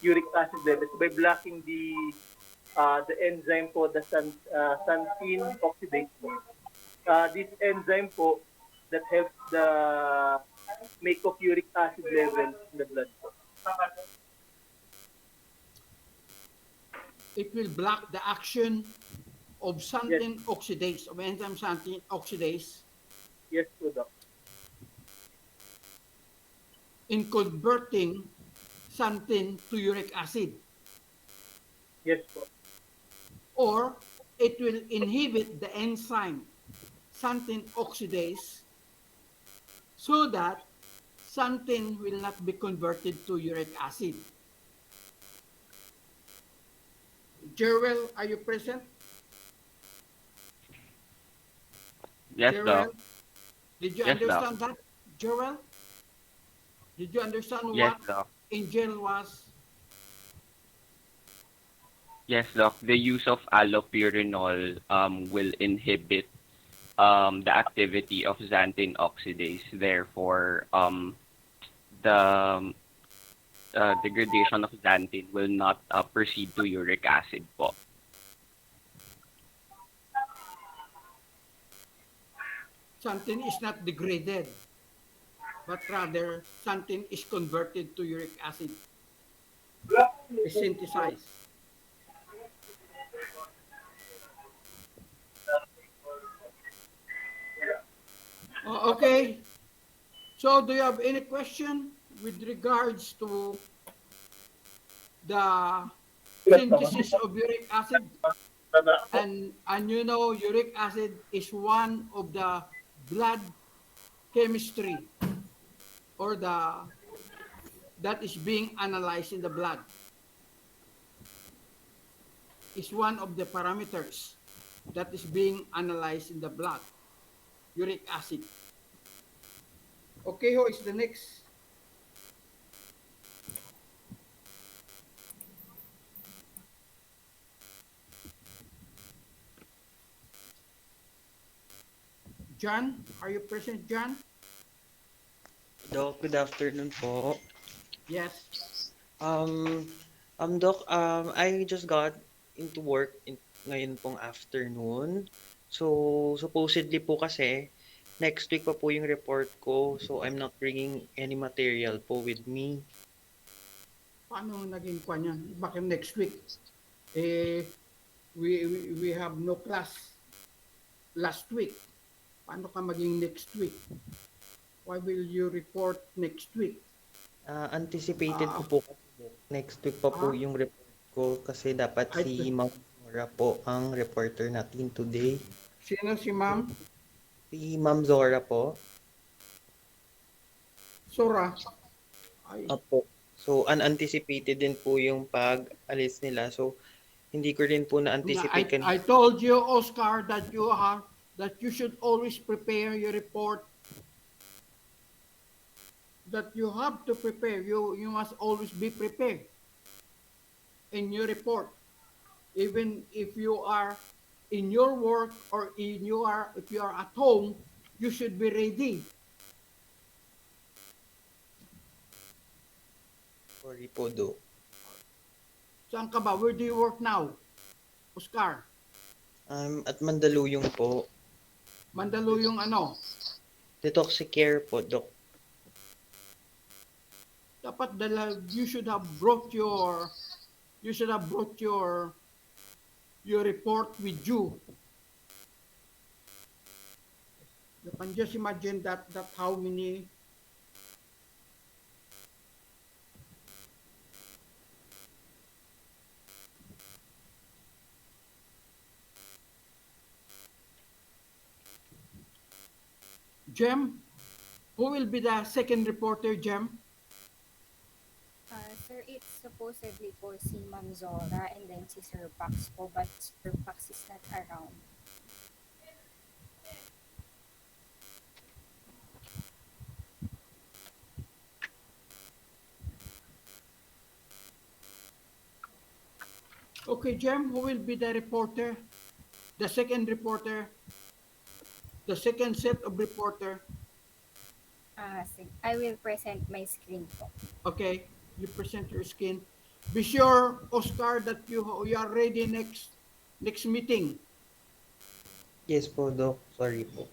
Speaker 8: uric acid levels by blocking the enzyme po, the xanthine oxidase po. This enzyme po that helps the make of uric acid levels in the blood po.
Speaker 1: it will block the action of
Speaker 8: Yes,
Speaker 1: xanthine oxidase, of enzyme xanthine oxidase
Speaker 8: yes po, Doc.
Speaker 1: in converting xanthine to uric acid.
Speaker 8: Yes po.
Speaker 1: Or it will inhibit the enzyme xanthine oxidase so that xanthine will not be converted to uric acid. Jerwell, are you present?
Speaker 9: Yes,
Speaker 1: Jerwell,
Speaker 9: Doc.
Speaker 1: did you
Speaker 9: Yes, Doc.
Speaker 1: understand that? Jerwell, did you understand
Speaker 9: Yes,
Speaker 1: what
Speaker 9: Doc.
Speaker 1: Angel was?
Speaker 9: Yes, Doc. The use of allopurinol will inhibit the activity of xanthine oxidase. Therefore, the degradation of xanthine will not proceed to uric acid po.
Speaker 1: Something is not degraded, but rather something is converted to uric acid, is synthesized. Okay, so do you have any question with regards to the synthesis of uric acid? And you know, uric acid is one of the blood chemistry or the that is being analyzed in the blood, is one of the parameters that is being analyzed in the blood, uric acid. Okay, who is the next? John, are you present, John?
Speaker 10: Doc, good afternoon po.
Speaker 1: Yes.
Speaker 10: Um, Doc, I just got into work ngayon pong afternoon. So, supposedly po kasi, next week pa po yung report ko. So, I'm not bringing any material po with me.
Speaker 1: Paano naging kwan yan? Bakit next week? Eh, we have no class last week. Paano ka maging next week? Why will you report next week?
Speaker 10: Anticipated ko po kasi, Doc. Next week pa po yung report ko kasi dapat
Speaker 1: Ay,
Speaker 10: si Ma'am Zora po ang reporter natin today.
Speaker 1: Sino si Ma'am?
Speaker 10: Si Ma'am Zora po.
Speaker 1: Sora. Ay,
Speaker 10: Opo. So, unanticipated din po yung pag-alis nila. So, hindi ko rin po na-anticipate
Speaker 1: I told you, Oscar, that you should always prepare your report. That you have to prepare. You must always be prepared in your report. Even if you are in your work or if you are at home, you should be ready.
Speaker 10: Sorry po, Do.
Speaker 1: Saan ka ba? Where do you work now, Oscar?
Speaker 10: At Mandaluyong po.
Speaker 1: Mandaluyong ano?
Speaker 10: Detoxicare po, Doc.
Speaker 1: Dapat you should have brought your report with you. You can just imagine that how many Jem, who will be the second reporter, Jem?
Speaker 3: Sir, it's supposedly po si Ma'am Zora and then si Sir Pax po, but Sir Pax is not around.
Speaker 1: Okay, Jem, who will be the reporter? The second reporter? The second set of reporter?
Speaker 3: I will present my screen po.
Speaker 1: Okay, you present your skin. Be sure, Oscar, that you are ready next meeting.
Speaker 10: Yes po, Doc. Sorry po.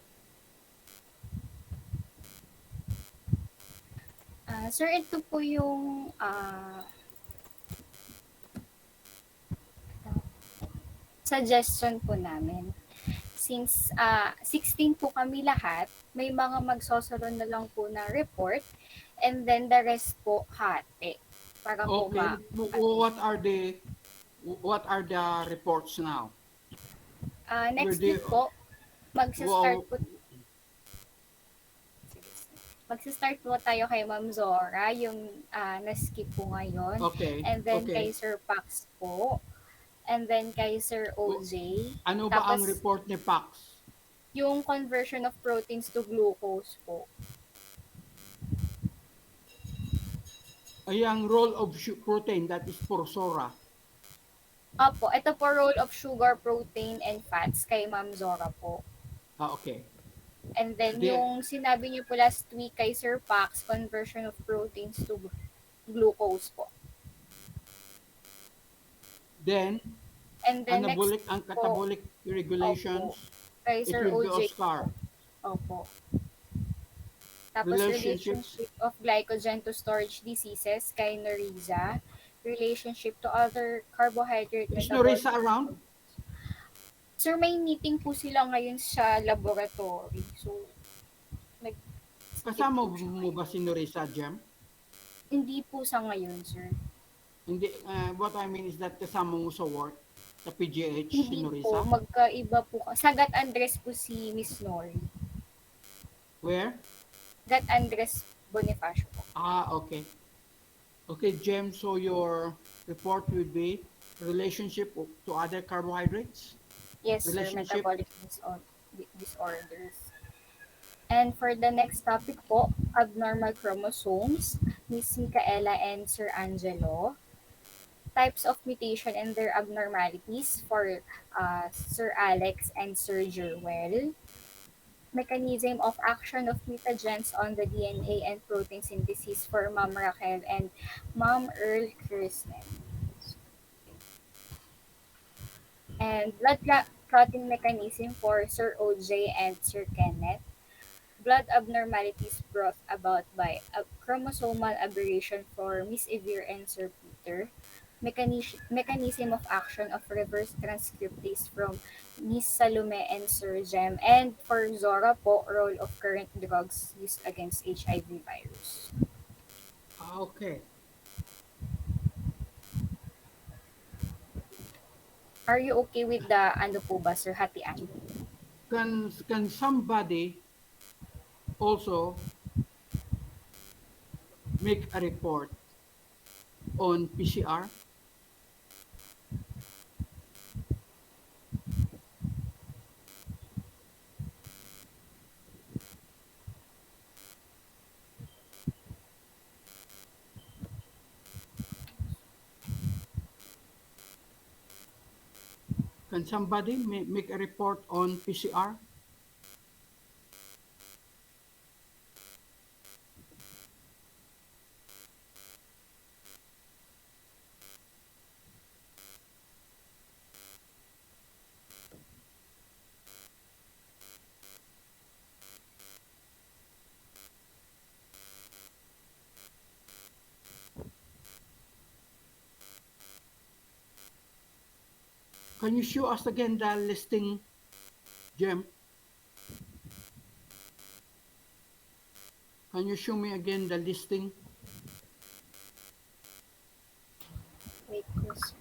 Speaker 3: Sir, ito po yung suggestion po namin. Since 16 po kami lahat, may mga magsosunod na lang po na report and then the rest po hati. Para po
Speaker 1: Okay, what are the reports now?
Speaker 3: Next week po, Magsa-start po tayo kay Ma'am Zora, yung na-skip po ngayon.
Speaker 1: Okay.
Speaker 3: And then kay Sir Pax po. And then kay Sir OJ.
Speaker 1: Ano ba ang report ni Pax?
Speaker 3: Yung conversion of proteins to glucose po.
Speaker 1: Ay, ang role of protein, that is for Sora.
Speaker 3: Opo, ito po role of sugar, protein, and fats kay Ma'am Zora po.
Speaker 1: Okay.
Speaker 3: And then yung sinabi niyo po last week kay Sir Pax, conversion of proteins to glucose po.
Speaker 1: Then,
Speaker 3: and then
Speaker 1: catabolic regulations,
Speaker 3: kay Sir
Speaker 1: it will be
Speaker 3: OJ
Speaker 1: Oscar.
Speaker 3: Opo. Tapos
Speaker 1: Relationship.
Speaker 3: relationship of glycogen to storage diseases, kynurenza, relationship to other carbohydrate
Speaker 1: Is
Speaker 3: metabolic.
Speaker 1: Norisa around?
Speaker 3: Sir, may meeting po sila ngayon sa laboratory. So, nag-skip
Speaker 1: Kasama
Speaker 3: po siya.
Speaker 1: mo ba si Norisa, Jem?
Speaker 3: Hindi po sa ngayon, sir.
Speaker 1: Hindi, what I mean is that kasama mo sa work, sa PGH, si
Speaker 3: Hindi
Speaker 1: Norisa?
Speaker 3: po, magkaiba po. Sa Andres po si Miss Nori.
Speaker 1: Where?
Speaker 3: Andres Bonifacio po.
Speaker 1: Okay. Okay, Jem, so your report would be relationship to other carbohydrates?
Speaker 3: Yes, sir,
Speaker 1: Relationship.
Speaker 3: metabolic disorders. And for the next topic po, abnormal chromosomes, Miss Micaela and Sir Angelo. Types of mutation and their abnormalities for Sir Alex and Sir Jerwell. Mechanism of action of mutagens on the DNA and protein synthesis for Ma'am Raquel and Ma'am Earl Kirsten. And clotting mechanism for Sir OJ and Sir Kenneth. Blood abnormalities brought about by a chromosomal aberration for Miss Evere and Sir Peter. Mechanism of action of reverse transcriptase from Miss Salome and Sir Jem. And for Zora po, role of current drugs used against HIV virus.
Speaker 1: Okay.
Speaker 3: Are you okay with the ano po ba, Sir, hatian?
Speaker 1: Can somebody also make a report on PCR? Can somebody make a report on PCR? Can you show us again the listing, Jem? Can you show me again the listing?
Speaker 3: Wait ko, sir.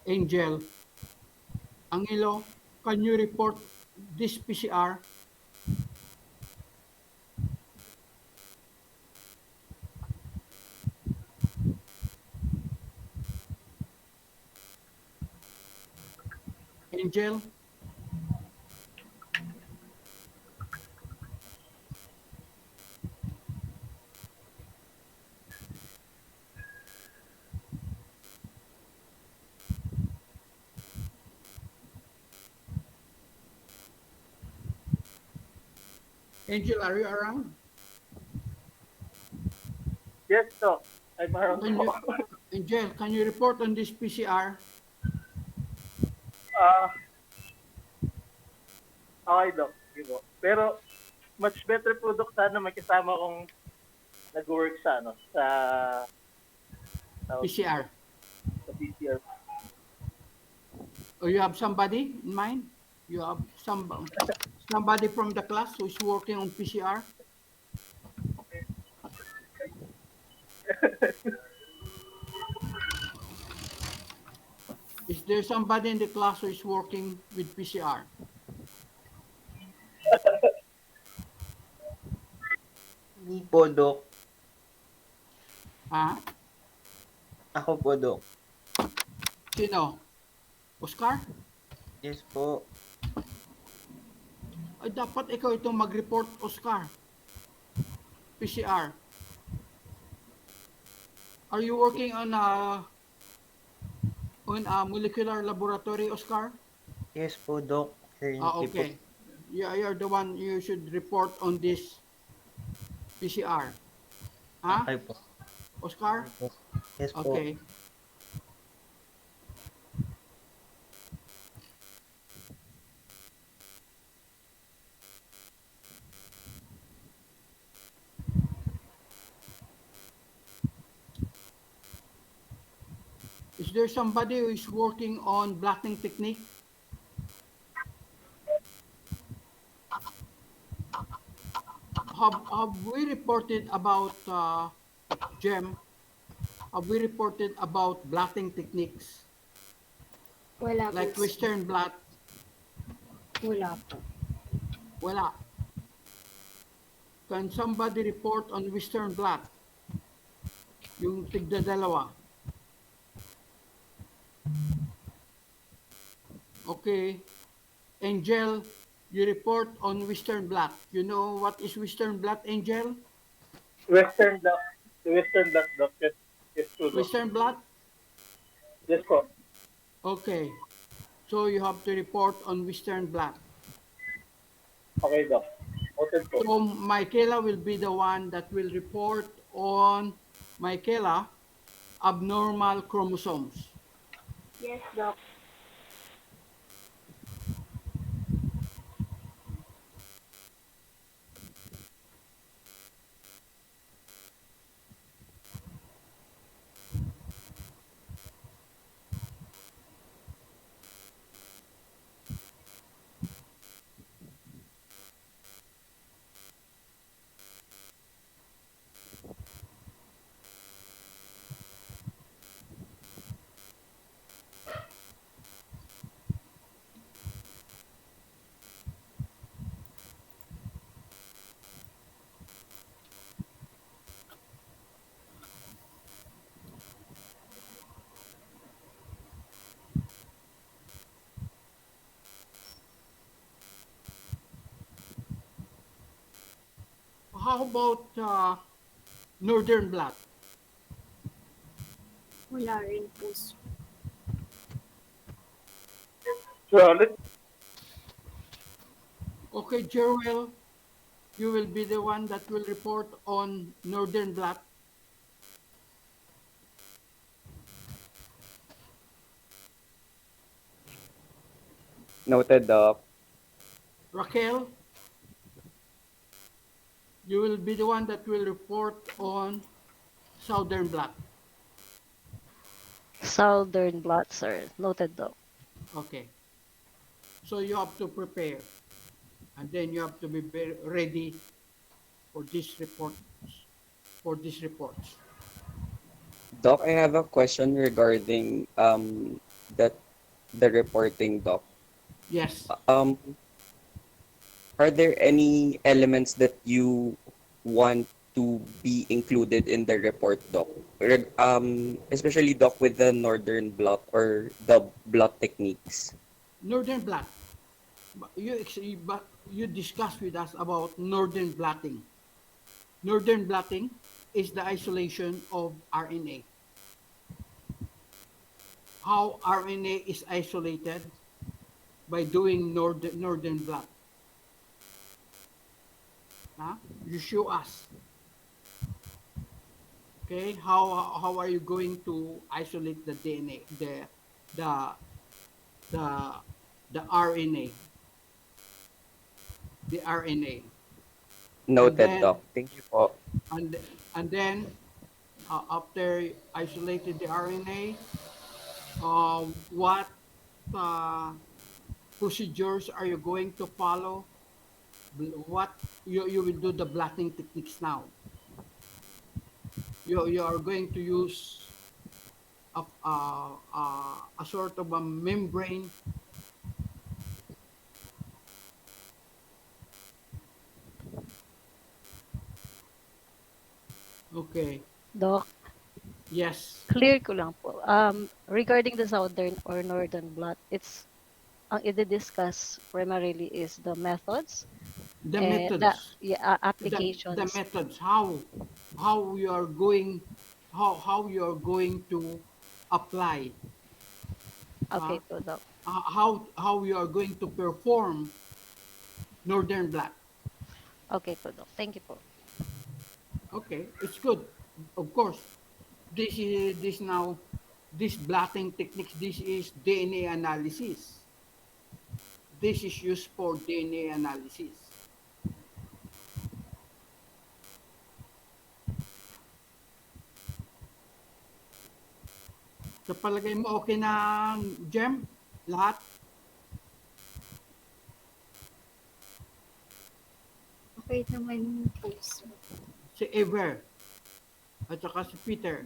Speaker 1: Angel, Angelo, can you report this PCR? Angel? Angel, are you around?
Speaker 8: Yes, Doc. I'm around
Speaker 1: Can you,
Speaker 8: po.
Speaker 1: Angel, can you report on this PCR?
Speaker 8: Ah, okay, Doc. Sige po. Pero, much better po, Doc, sana may kasama kong nag-work sa, ano,
Speaker 1: PCR.
Speaker 8: sa PCR.
Speaker 1: Or you have somebody in mind? You have somebody from the class who is working on PCR? Is there somebody in the class who is working with PCR?
Speaker 10: Hindi po, Doc.
Speaker 1: Ha?
Speaker 10: Ako po, Doc.
Speaker 1: Sino? Oscar?
Speaker 10: Yes po.
Speaker 1: Ay, dapat ikaw itong mag-report, Oscar. PCR. Are you working on a molecular laboratory, Oscar?
Speaker 10: Yes po, Doc. Currently po.
Speaker 1: Okay. You're the one you should report on this PCR. Huh?
Speaker 10: Okay po.
Speaker 1: Oscar?
Speaker 10: Okay po. Yes po.
Speaker 1: Okay. Is there somebody who is working on blotting technique? Have we reported about Gem? Have we reported about blotting techniques
Speaker 3: Wala po,
Speaker 1: like
Speaker 3: sir.
Speaker 1: Western blot?
Speaker 3: Wala po.
Speaker 1: Wala. Can somebody report on Western blot? Yung tigda dalawa. Okay. Angel, you report on Western blot. You know what is Western blot, Angel?
Speaker 8: Western Bloc, the Western Bloc, Doc. Yes, yes, true, Doc.
Speaker 1: Western blot?
Speaker 8: Yes po.
Speaker 1: Okay. So you have to report on Western blot.
Speaker 8: Okay, Doc. Noted po.
Speaker 1: So Michaela will be the one that will report on Michaela abnormal chromosomes.
Speaker 7: Yes, Doc.
Speaker 1: How about northern blot?
Speaker 3: Wala rin po, sir.
Speaker 8: Charlotte,
Speaker 1: Okay, Jerwell, you will be the one that will report on northern blot.
Speaker 9: Noted, Doc.
Speaker 1: Raquel, you will be the one that will report on southern blot.
Speaker 5: Southern blot, sir. Noted, Doc.
Speaker 1: Okay. So you have to prepare, and then you have to be very ready for this report. For these reports.
Speaker 11: Doc, I have a question regarding that the reporting, Doc.
Speaker 1: Yes.
Speaker 11: Um, are there any elements that you want to be included in the report, Doc? Especially, Doc, with the northern blot or the blot techniques.
Speaker 1: Northern blot. You discussed with us about northern blotting. Northern blotting is the isolation of RNA. How RNA is isolated by doing northern blot. Huh? You show us. Okay, how are you going to isolate the DNA, the the the RNA, the RNA, and
Speaker 11: Noted,
Speaker 1: then
Speaker 11: Doc. Thank you po.
Speaker 1: and and then after isolated the RNA, what uh, procedures are you going to follow? What you will do the blotting techniques now. You are going to use a sort of a membrane. Okay.
Speaker 5: Doc,
Speaker 1: Yes.
Speaker 5: clear ko lang po. Regarding the southern or northern blot, ang i-discuss primarily is the methods
Speaker 1: The
Speaker 5: the
Speaker 1: methods,
Speaker 5: yeah,
Speaker 1: the
Speaker 5: applications.
Speaker 1: methods, how you are going, how you are going to apply,
Speaker 5: Okay
Speaker 1: uh,
Speaker 5: po, Doc.
Speaker 1: how you are going to perform Northern Black.
Speaker 5: Okay po, Doc. Thank you po.
Speaker 1: Okay, it's good. Of course, this now, this blotting techniques. This is DNA analysis. This is used for DNA analysis. Sa palagay mo, okay na, Jem? Lahat?
Speaker 3: Okay naman po, sir.
Speaker 1: Si Ever at saka si Peter.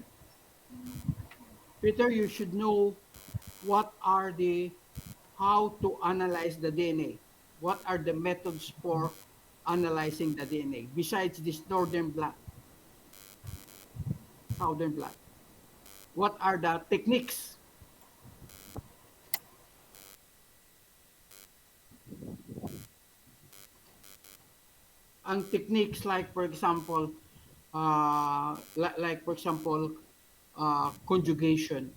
Speaker 1: Peter, you should know what are the, how to analyze the DNA. What are the methods for analyzing the DNA besides this northern blot, southern blot? What are the techniques? Ang techniques like for example, like for example, conjugation,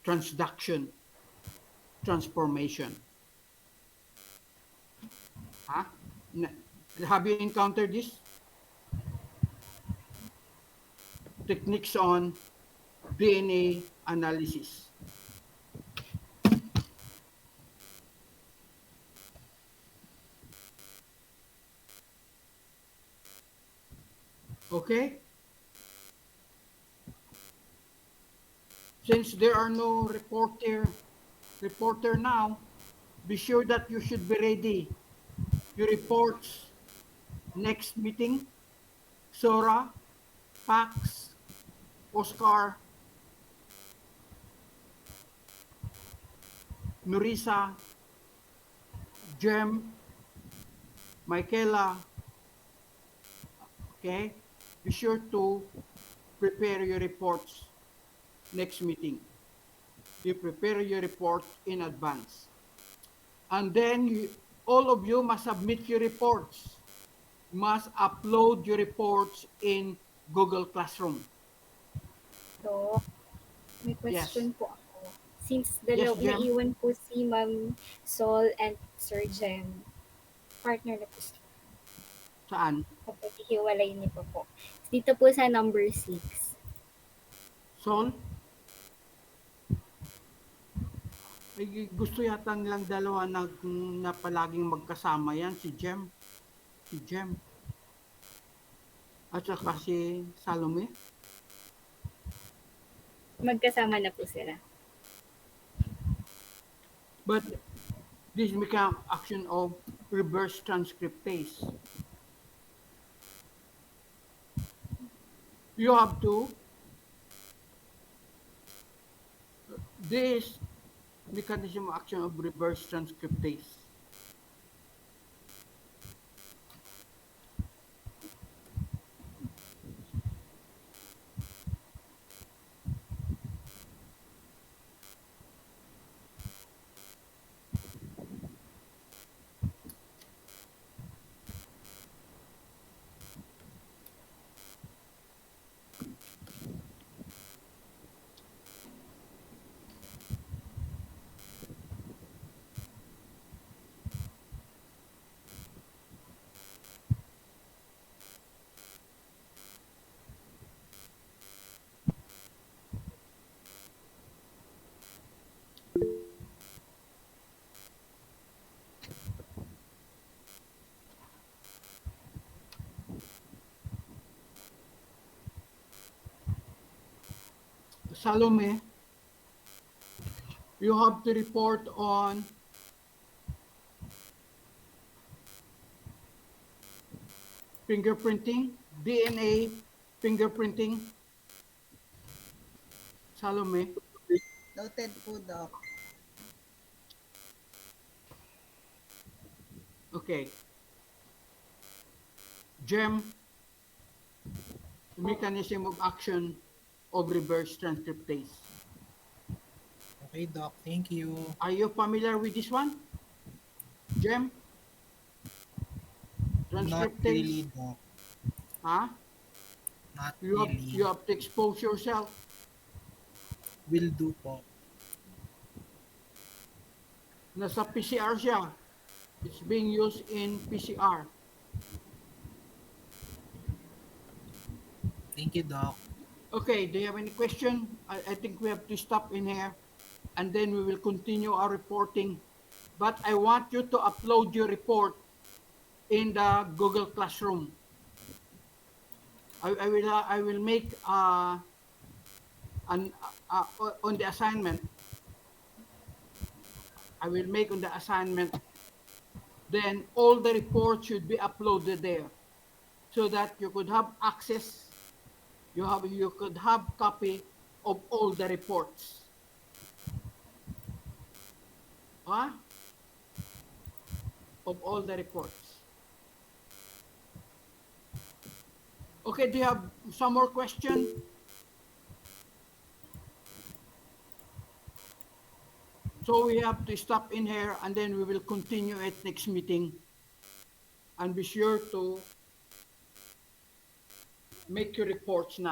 Speaker 1: transduction, transformation. Huh? Have you encountered this? Techniques on DNA analysis. Okay? Since there are no reporter now, be sure that you should be ready. Your reports next meeting, Sora, Pax, Oscar, Norisa, Jem, Michaela, okay? Be sure to prepare your reports next meeting. You prepare your report in advance. And then all of you must submit your reports. Must upload your reports in Google Classroom.
Speaker 3: So, may
Speaker 1: Yes.
Speaker 3: question po ako. Since
Speaker 1: Yes, Jem.
Speaker 3: naiwan po si Ma'am Sol and Sir Jem, partner na po sila.
Speaker 1: Saan?
Speaker 3: Kapag hiwalay niyo po. Dito po sa number 6.
Speaker 1: Sol? Ay, gusto yata nilang dalawa na palaging magkasama yan, si Jem. Si Jem. At saka si Salome.
Speaker 3: Magkasama na po sila.
Speaker 1: But this become action of reverse transcriptase. You have to, this mechanism of action of reverse transcriptase. Salome, you have to report on fingerprinting, DNA fingerprinting. Salome.
Speaker 12: Noted po, Doc.
Speaker 1: Okay. Jem, mechanism of action of reverse transcriptase.
Speaker 6: Okay, Doc. Thank you.
Speaker 1: Are you familiar with this one? Jem?
Speaker 6: Not
Speaker 1: transcripting.
Speaker 6: really, Doc.
Speaker 1: Huh?
Speaker 6: Not
Speaker 1: You
Speaker 6: really.
Speaker 1: have to expose yourself.
Speaker 6: Will do po.
Speaker 1: Nasa PCR siya. It's being used in PCR.
Speaker 6: Thank you, Doc.
Speaker 1: Okay, do you have any question? I think we have to stop in here and then we will continue our reporting. But I want you to upload your report in the Google Classroom. I will make an on the assignment. I will make on the assignment. Then all the reports should be uploaded there, so that you could have access. You could have copy of all the reports. Huh? Of all the reports. Okay, do you have some more question? So we have to stop in here and then we will continue at next meeting. And be sure to make your reports now.